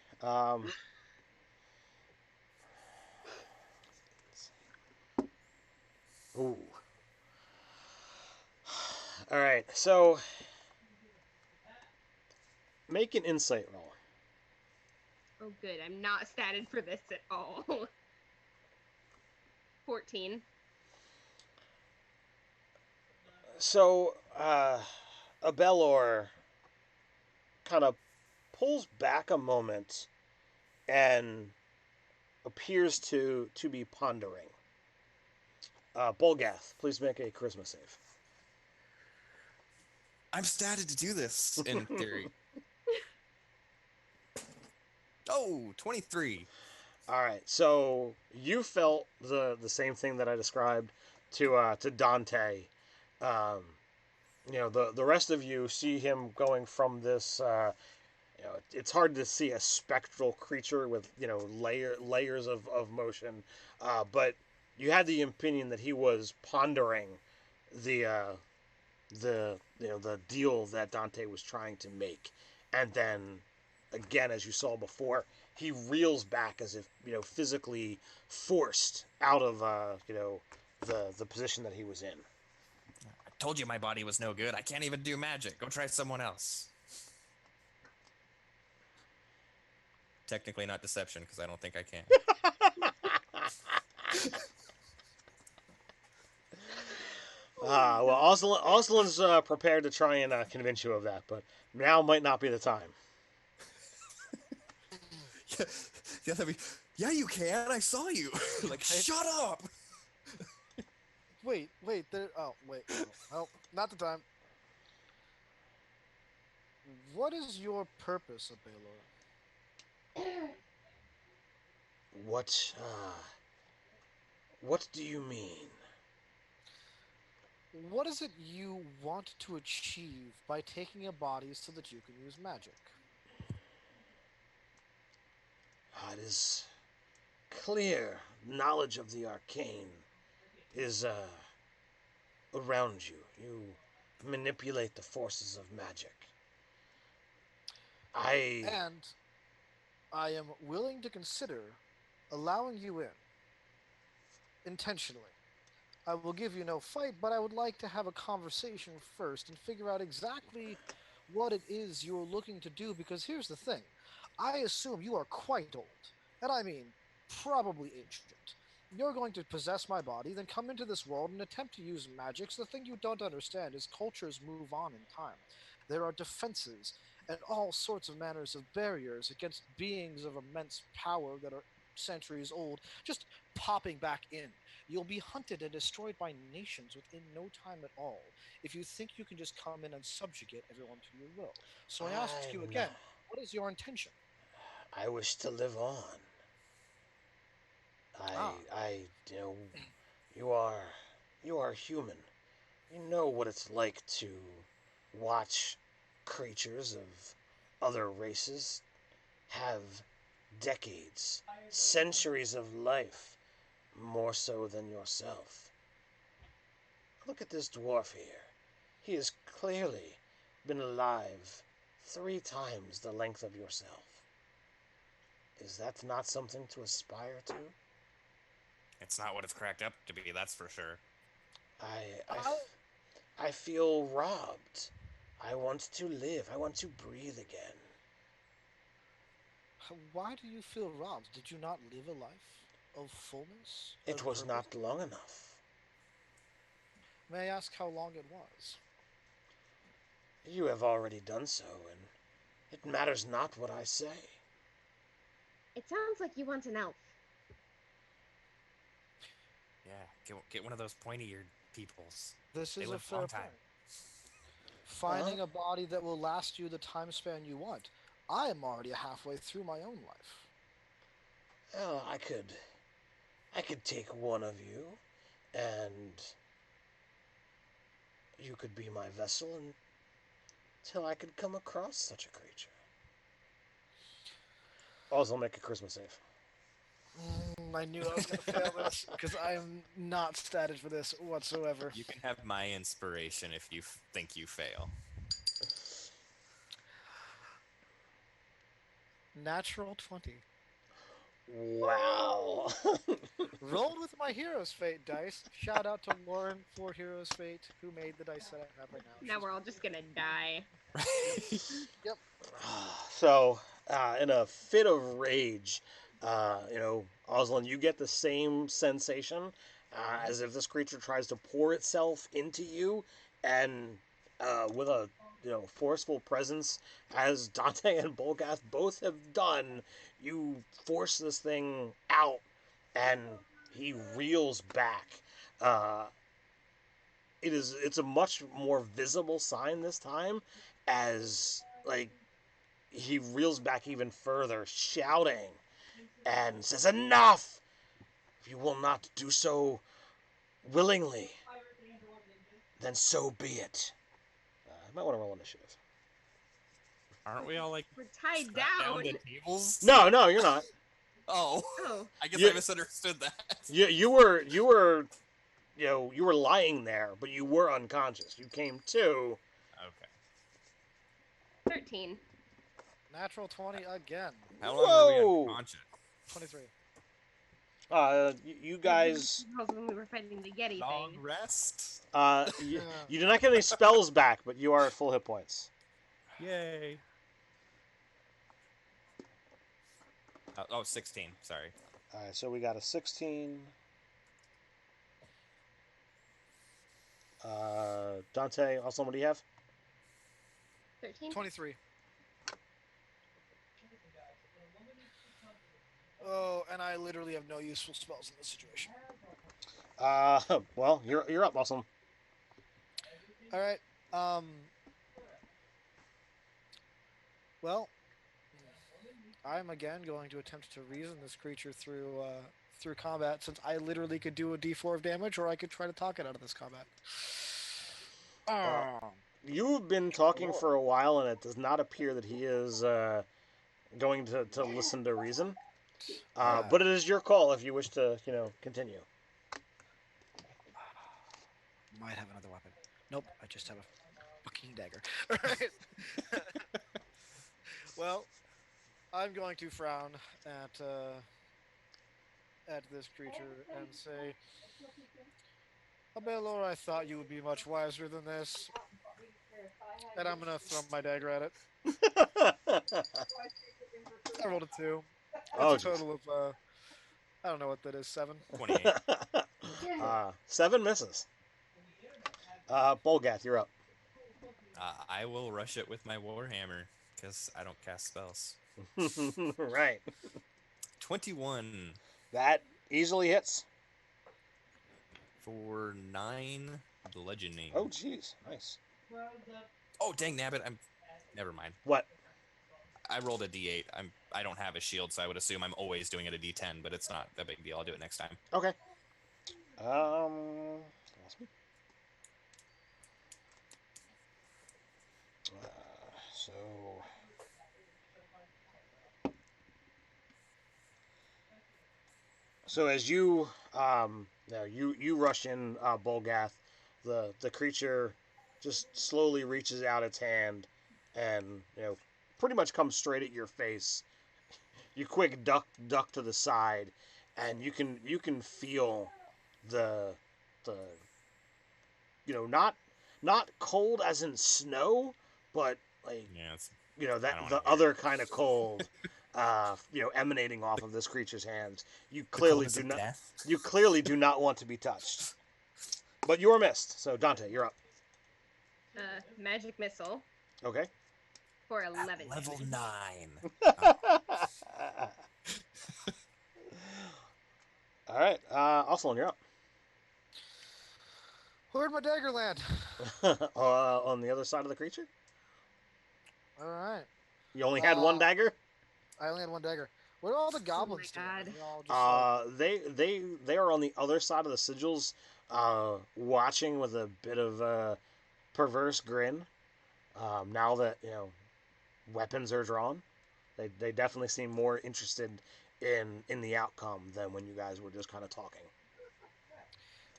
A: Ooh. All right. So make an insight roll.
C: Oh good, I'm not statted for this at all. 14.
A: So Abelor kind of pulls back a moment and appears to be pondering. Bolgath, please make a charisma save.
B: I'm statted to do this, in theory. Oh, 23.
A: All right, so you felt the same thing that I described to Dante. The rest of you see him going from this. It's hard to see a spectral creature with layers of motion, but you had the opinion that he was pondering the deal that Dante was trying to make, and then again, as you saw before, he reels back as if physically forced out of the position that he was in.
B: I told you my body was no good. I can't even do magic. Go try someone else. Technically not deception, because I don't think I can.
A: Well, Oslin's prepared to try and convince you of that, but now might not be the time.
B: Yeah, you can. I saw you. Shut up.
D: Wait, there. Oh, wait. Oh, not the time. What is your purpose, Abelor?
A: What do you mean?
D: What is it you want to achieve by taking a body so that you can use magic?
A: It is clear knowledge of the arcane is around you. You manipulate the forces of magic.
D: And I am willing to consider allowing you in. Intentionally. I will give you no fight, but I would like to have a conversation first and figure out exactly what it is you're looking to do, because here's the thing. I assume you are quite old, and I mean probably ancient. You're going to possess my body, then come into this world and attempt to use magic. So the thing you don't understand is cultures move on in time. There are defenses, and all sorts of manners of barriers against beings of immense power that are centuries old, just popping back in. You'll be hunted and destroyed by nations within no time at all if you think you can just come in and subjugate everyone to your will. So I ask you again, what is your intention?
A: I wish to live on.
D: Ah.
A: You know, you are, you are human. You know what it's like to watch creatures of other races have decades, centuries of life, more so than yourself. Look at this dwarf here. He has clearly been alive 3 times the length of yourself. Is that not something to aspire to?
B: It's not what it's cracked up to be, that's for sure.
A: I feel robbed. I want to live. I want to breathe again.
D: Why do you feel robbed? Did you not live a life of fullness?
A: It
D: of
A: was
D: purpose?
A: not long enough.
D: May I ask how long it was?
A: You have already done so, and it matters not what I say.
C: It sounds like you want an elf.
B: Yeah, get one of those pointy-eared peoples.
D: This
B: They
D: is a
B: live a
D: fair
B: long
D: point.
B: time.
D: Finding a body that will last you the time span you want. I am already halfway through my own life.
A: Well, I could take one of you, and you could be my vessel until I could come across such a creature. Also, make a charisma save.
D: I knew I was going to fail this because I am not statted for this whatsoever.
B: You can have my inspiration if you think you fail.
D: Natural 20.
A: Wow.
D: Rolled with my Hero's Fate dice. Shout out to Lauren for Hero's Fate, who made the dice that I have right now.
C: Now we're all just gonna die.
D: Yep.
A: So, in a fit of rage, Oslin, you get the same sensation as if this creature tries to pour itself into you, and with a forceful presence, as Dante and Bolgath both have done, you force this thing out, and he reels back. It's a much more visible sign this time, as he reels back even further, shouting, and says, "Enough! If you will not do so willingly, then so be it." I might want to roll initiative.
B: Aren't we all
C: We're tied down.
B: the tables?
A: No, you're not.
B: Oh.
C: Oh.
B: I guess I misunderstood that.
A: You were lying there, but you were unconscious. You came to.
B: Okay.
C: 13.
D: Natural 20 again.
B: How long were we
A: Whoa!
B: unconscious?
D: 23.
A: You guys.
C: That was when we were fighting the Yeti
B: Long
C: thing.
B: rest?
A: You do not get any spells back, but you are at full hit points.
B: Yay. 16. Sorry.
A: Alright, so we got a 16. Dante, also, what do you have?
C: 13?
D: 23. Oh, and I literally have no useful spells in this situation.
A: Well, you're up, awesome.
D: All right. Well, I'm again going to attempt to reason this creature through combat, since I literally could do a D4 of damage, or I could try to talk it out of this combat.
A: You've been talking for a while, and it does not appear that he is going to listen to reason. But it is your call if you wish to, continue.
D: Might have another weapon. Nope, I just have a fucking dagger. Alright. Well, I'm going to frown at this creature and say, Abelor, I thought you would be much wiser than this. And I'm going to throw my dagger at it. I rolled a 2. That's a total of, I don't know what that is, 7?
B: 28.
A: 7 misses. Bolgath, you're up.
B: I will rush it with my warhammer. because I don't cast spells.
A: Right.
B: 21
A: That easily hits.
B: for 9 bludgeoning.
A: Oh, jeez. Nice.
B: Oh, dang nabbit! Never mind.
A: What?
B: I rolled a d8. I don't have a shield, so I would assume I'm always doing it a d10, but it's not a big deal. I'll do it next time.
A: Okay. So as you you rush in, Bolgath, the creature just slowly reaches out its hand and pretty much comes straight at your face. You quick duck to the side, and you can feel the not cold as in snow, but like that the other kind of cold emanating off of this creature's hands. You clearly do not want to be touched. But you are missed. So Dante, you're up.
C: Magic missile
A: Okay.
C: for 11.
B: Level 9.
A: All right. Oslan, you're up.
D: Where'd my dagger land?
A: On the other side of the creature.
D: All right.
A: You only had one dagger?
D: I only had one dagger. What are all the goblins
C: God.
D: doing?
A: They are on the other side of the sigils, watching with a bit of a perverse grin. Now that weapons are drawn, they definitely seem more interested in the outcome than when you guys were just kind of talking.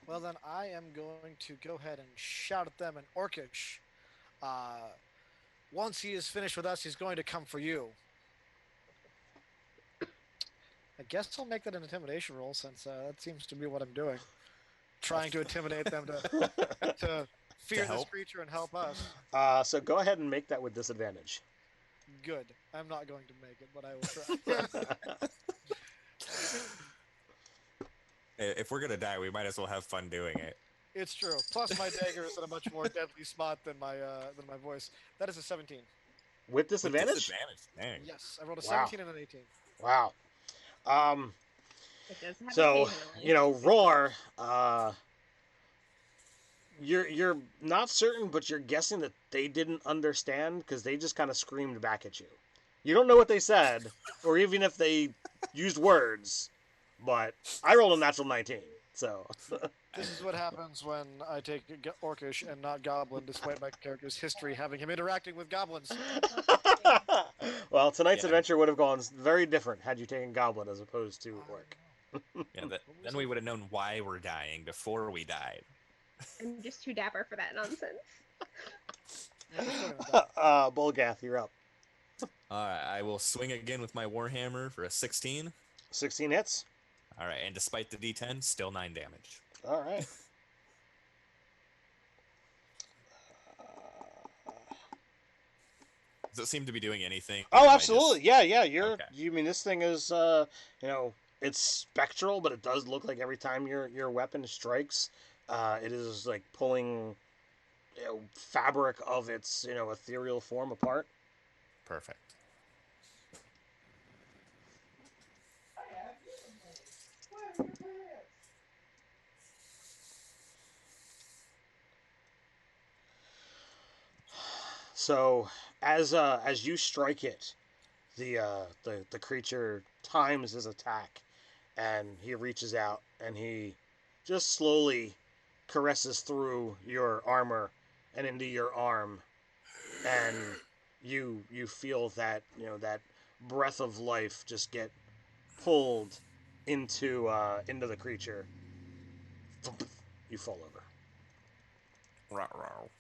D: Well, then I am going to go ahead and shout at them in Orcish. Once he is finished with us, he's going to come for you. I guess I'll make that an intimidation roll, since that seems to be what I'm doing. Trying to intimidate them to fear this creature and help us.
A: So go ahead and make that with disadvantage.
D: Good. I'm not going to make it, but I will try.
B: If we're gonna die, we might as well have fun doing it.
D: It's true. Plus, my dagger is in a much more deadly spot than my voice. That is a 17.
A: With disadvantage?
B: With disadvantage. Dang.
D: Yes, I rolled a 17 and an 18.
A: Wow.
C: It does have
A: So
C: occasionally.
A: Roar. You're not certain, but you're guessing that they didn't understand because they just kind of screamed back at you. You don't know what they said, or even if they used words, but I rolled a natural 19, so...
D: This is what happens when I take Orcish and not Goblin, despite my character's history having him interacting with goblins.
A: Well, tonight's adventure would have gone very different had you taken Goblin as opposed to Orc.
B: Then we would have known why we're dying before we died.
C: I'm just too dapper for that nonsense.
A: Bolgath, you're up.
B: Alright, I will swing again with my Warhammer for a 16.
A: 16 hits.
B: Alright, and despite the D10, still 9 damage.
A: All right.
B: Does it seem to be doing anything?
A: Oh, absolutely. Yeah. You're.
B: Okay.
A: You mean this thing is, it's spectral, but it does look like every time your weapon strikes, it is like pulling, fabric of its ethereal form apart.
B: Perfect.
A: So as you strike it, the creature times his attack, and he reaches out and he just slowly caresses through your armor and into your arm, and you feel that that breath of life just get pulled into the creature. You fall over.
B: Ruh-roh.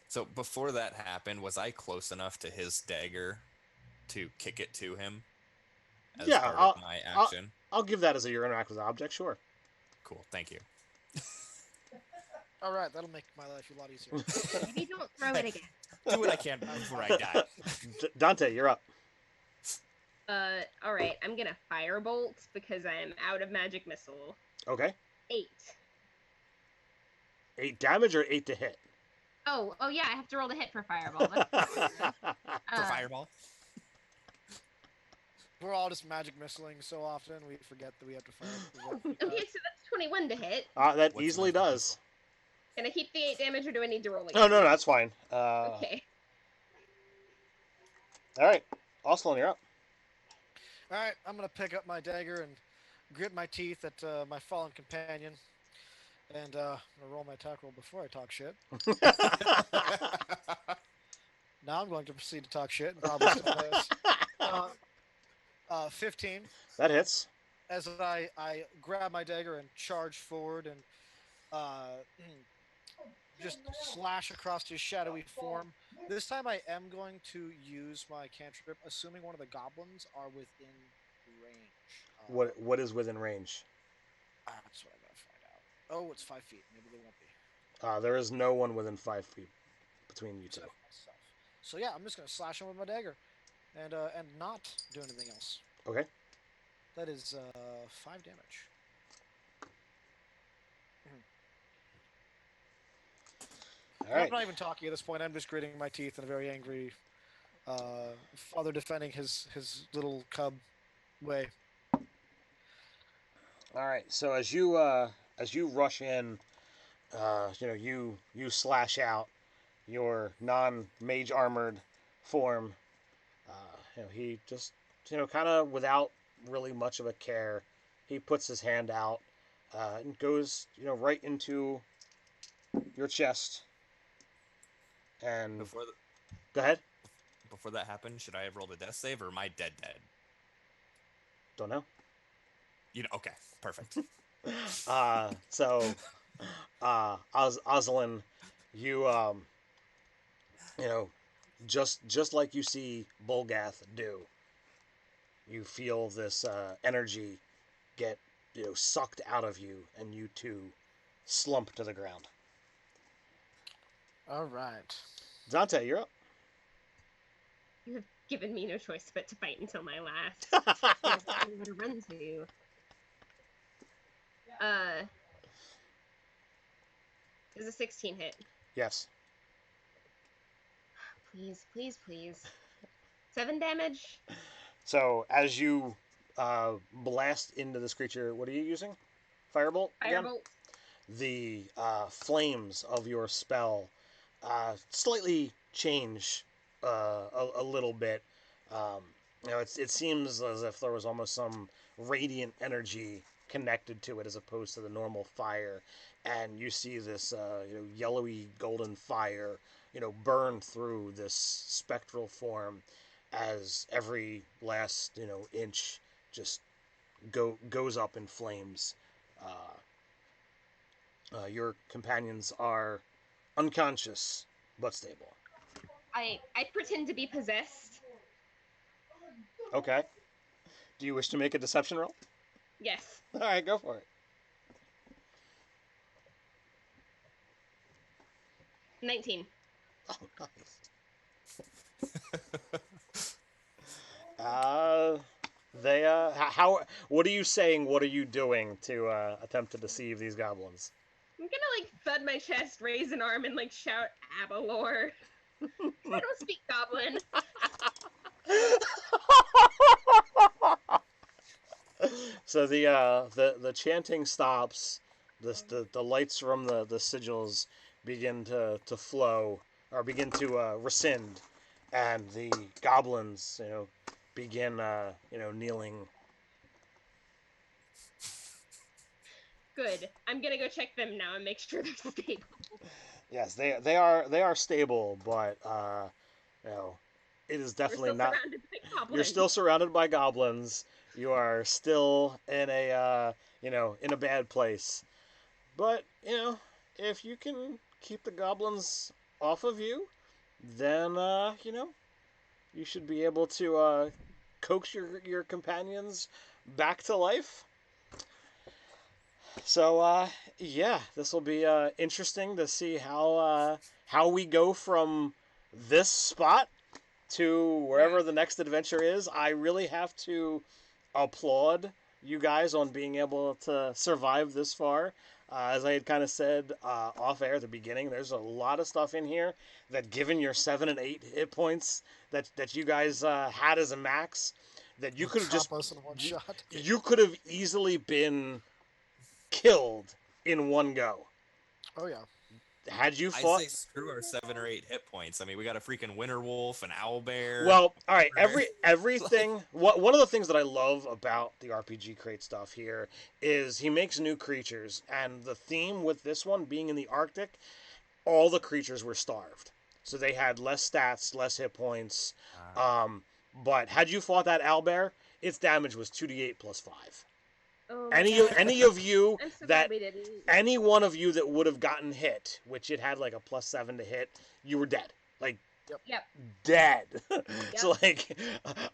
B: So before that happened, was I close enough to his dagger to kick it to him? As part of my action?
A: I'll give that as a your interact with object, sure.
B: Cool, thank you.
D: All right, that'll make my life a lot easier.
C: Maybe don't throw it again.
B: Do what I can before I die.
A: Dante, you're up.
C: All right. I'm gonna firebolt because I'm out of magic missile.
A: Okay.
C: 8.
A: 8 damage or 8 to hit?
C: Oh yeah, I have to roll to hit for fireball.
B: For fireball.
D: We're all just magic missiling so often we forget that we have to fire.
C: Okay, so that's 21 to hit.
A: That
B: What's
A: easily
B: magic
A: does.
C: Can I keep the 8 damage, or do I need to roll again?
A: No, that's fine.
C: Okay.
A: All right, Oslin, you're up.
D: All right, I'm gonna pick up my dagger and grit my teeth at my fallen companion, and I'm gonna roll my attack roll before I talk shit. Now I'm going to proceed to talk shit and probably still miss. 15.
A: That hits.
D: As I grab my dagger and charge forward and just slash across his shadowy form. This time I am going to use my cantrip, assuming one of the goblins are within range.
A: What is within range?
D: That's what I gotta find out. Oh, it's 5 feet. Maybe they won't be.
A: There is no one within 5 feet between you two.
D: So yeah, I'm just gonna slash him with my dagger, and not do anything else.
A: Okay.
D: That is 5 damage.
A: All right.
D: I'm not even talking at this point. I'm just gritting my teeth in a very angry father defending his little cub way.
A: All right. So as you rush in, you slash out your non-mage armored form. He just kind of without really much of a care, he puts his hand out and goes right into your chest. And go ahead.
B: Before that happened, should I have rolled a death save, or am I dead?
A: Don't know.
B: Okay, perfect.
A: Oslin, you just like you see Bolgath do, you feel this energy get sucked out of you, and you too slump to the ground.
D: All right.
A: Dante, you're up.
C: You have given me no choice but to fight until my last. Where to run to. Is a 16 hit?
A: Yes.
C: Please. 7 damage?
A: So as you blast into this creature, what are you using? Firebolt? Again?
C: Firebolt.
A: The flames of your spell slightly change a little bit. It seems as if there was almost some radiant energy connected to it as opposed to the normal fire, and you see this yellowy golden fire burn through this spectral form as every last inch just goes up in flames. Your companions are unconscious but stable.
C: I pretend to be possessed.
A: Okay. Do you wish to make a deception roll?
C: Yes.
A: All right, go for it.
C: 19.
A: Oh, nice. How? What are you saying? What are you doing to attempt to deceive these goblins?
C: I'm gonna thud my chest, raise an arm, and shout Abalor. I don't speak Goblin.
A: So the chanting stops. The lights from the sigils begin to flow or begin to rescind, and the goblins begin kneeling.
C: Good. I'm gonna go check them now and make sure they're stable.
A: Yes, they are stable, but it is definitely not. You're still surrounded by goblins. You are still in a in a bad place. But if you can keep the goblins off of you, then you should be able to coax your companions back to life. So this will be interesting to see how we go from this spot to wherever the next adventure is. I really have to applaud you guys on being able to survive this far. As I had kind of said off air at the beginning, there's a lot of stuff in here that, given your 7 and 8 hit points that you guys had as a max, that you could have just
D: Chop us in one shot.
A: you could have easily been killed in one go.
D: Oh yeah.
A: Had you
B: I
A: fought?
B: say screw our 7 or 8 hit points. I mean, we got a freaking winter wolf, an owl bear.
A: Well, all right. Everything. One of the things that I love about the RPG Crate stuff here is he makes new creatures, and the theme with this one being in the Arctic, all the creatures were starved, so they had less stats, less hit points. But had you fought that owlbear, its damage was 2d8 plus 5.
C: Oh my God.
A: Any of you
C: I'm so
A: that
C: glad we didn't.
A: any one of you that would have gotten hit, which it had like a plus 7 to hit, you were dead. Like
C: Yep.
A: dead. So like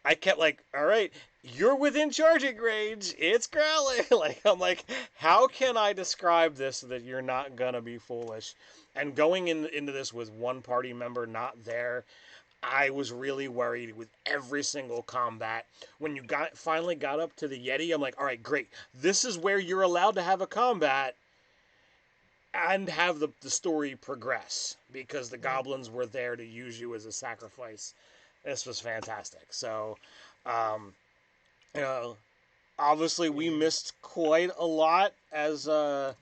A: I kept like, all right, you're within charging range. It's growling. Like I'm like, how can I describe this so that you're not gonna be foolish? And going into this with one party member not there, I was really worried with every single combat. When you finally got up to the Yeti, I'm like, all right, great. This is where you're allowed to have a combat and have the story progress, because the goblins were there to use you as a sacrifice. This was fantastic. So, you know, obviously we missed quite a lot, as you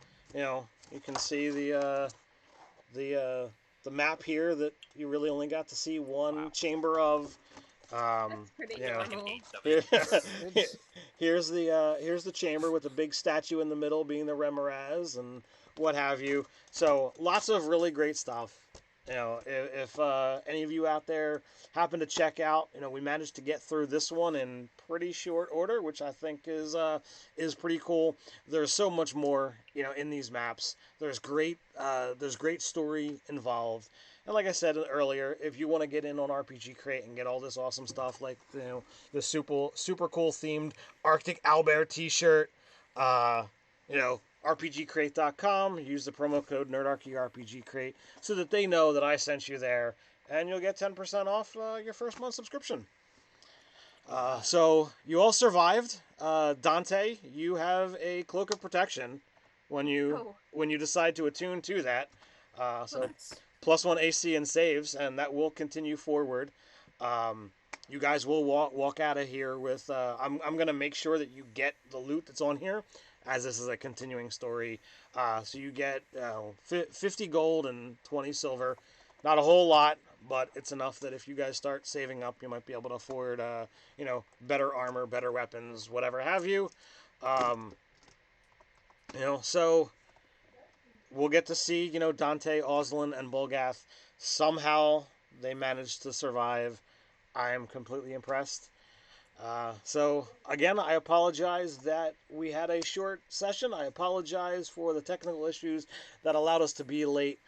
A: can see the map here that you really only got to see one chamber of.
C: That's pretty normal.
A: Here's the chamber with the big statue in the middle being the Remorhaz and what have you. So lots of really great stuff. If any of you out there happen to check out, we managed to get through this one in pretty short order, which I think is pretty cool. There's so much more, in these maps. There's great story involved. And like I said earlier, if you want to get in on RPG Crate and get all this awesome stuff, like the super cool themed Arctic Owlbear T-shirt, RPGCrate.com. Use the promo code Nerdarchy RPG Crate so that they know that I sent you there, and you'll get 10% off your first month subscription. So you all survived. Dante, you have a Cloak of Protection when you decide to attune to that. So +1 AC and saves, and that will continue forward. You guys will walk out of here with. I'm gonna make sure that you get the loot that's on here, as this is a continuing story. So you get 50 gold and 20 silver. Not a whole lot, but it's enough that if you guys start saving up, you might be able to afford better armor, better weapons, whatever have you. So we'll get to see, Dante, Oslin, and Bolgath. Somehow they managed to survive. I am completely impressed. So, again, I apologize that we had a short session. I apologize for the technical issues that allowed us to be late.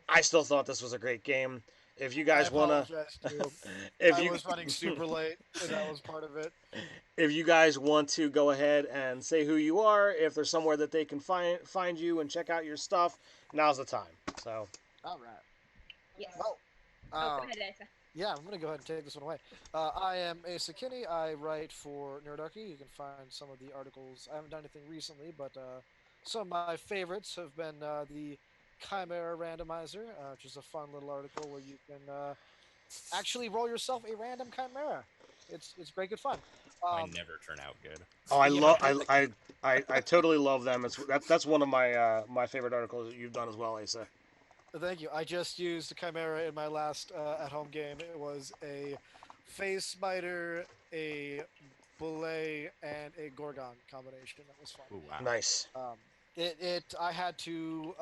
A: I still thought this was a great game. If you guys want to...
D: I was running super late, and that was part of it.
A: If you guys want to go ahead and say who you are, if there's somewhere that they can find you and check out your stuff, now's the time. So.
D: All right.
C: Yes.
D: Well,
C: go ahead, Asa.
D: yeah, I'm going to go ahead and take this one away. I am Asa Kinney. I write for Nerdarchy. You can find some of the articles. I haven't done anything recently, but some of my favorites have been the Chimera Randomizer, which is a fun little article where you can actually roll yourself a random chimera. It's great, good fun.
B: I never turn out good.
A: Oh, I totally love them. That's one of my my favorite articles that you've done as well, Asa.
D: Thank you. I just used a chimera in my last at-home game. It was a phase spider, a belay, and a gorgon combination. That was fun.
B: Ooh, wow.
A: Nice.
D: I had to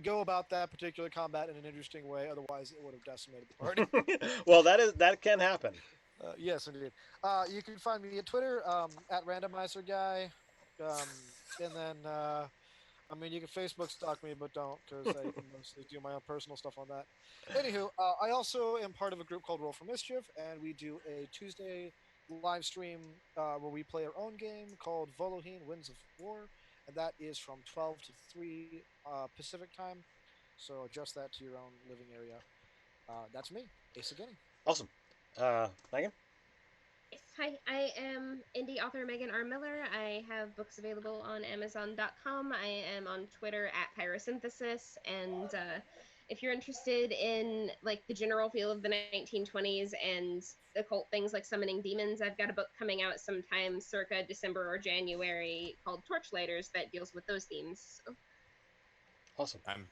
D: go about that particular combat in an interesting way. Otherwise, it would have decimated the party.
A: Well, that can happen.
D: Yes, indeed. You can find me at Twitter at Randomizer Guy, and then you can Facebook stalk me, but don't, because I mostly do my own personal stuff on that. Anywho, I also am part of a group called Roll for Mischief, and we do a Tuesday live stream where we play our own game called Voloheen Winds of War, and that is from 12 to 3 Pacific time. So adjust that to your own living area. That's me, Asa Guinea.
A: Awesome. Megan?
C: Hi, I am indie author Megan R. Miller. I have books available on Amazon.com. I am on Twitter at Pyrosynthesis, and if you're interested in like the general feel of the 1920s and occult things like summoning demons, I've got a book coming out sometime circa December or January called Torchlighters that deals with those themes. So,
A: Awesome.
B: I'm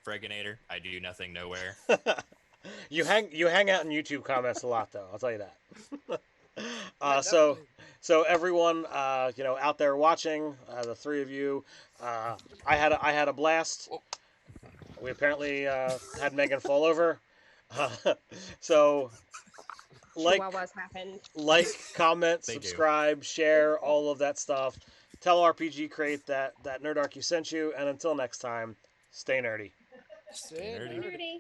B: Freginator. I do nothing nowhere.
A: You hang out in YouTube comments a lot, though. I'll tell you that.
D: Yeah,
A: So
D: definitely.
A: everyone, out there watching, the three of you, I had a blast. We apparently had Megan fall over. So
C: Chihuahuas happened.
A: like, comment,
B: They do.
A: subscribe, share, all of that stuff. Tell RPG Crate that Nerdarchy sent you, and until next time, stay nerdy.
D: Stay
B: nerdy.
D: nerdy.
C: Nerdy.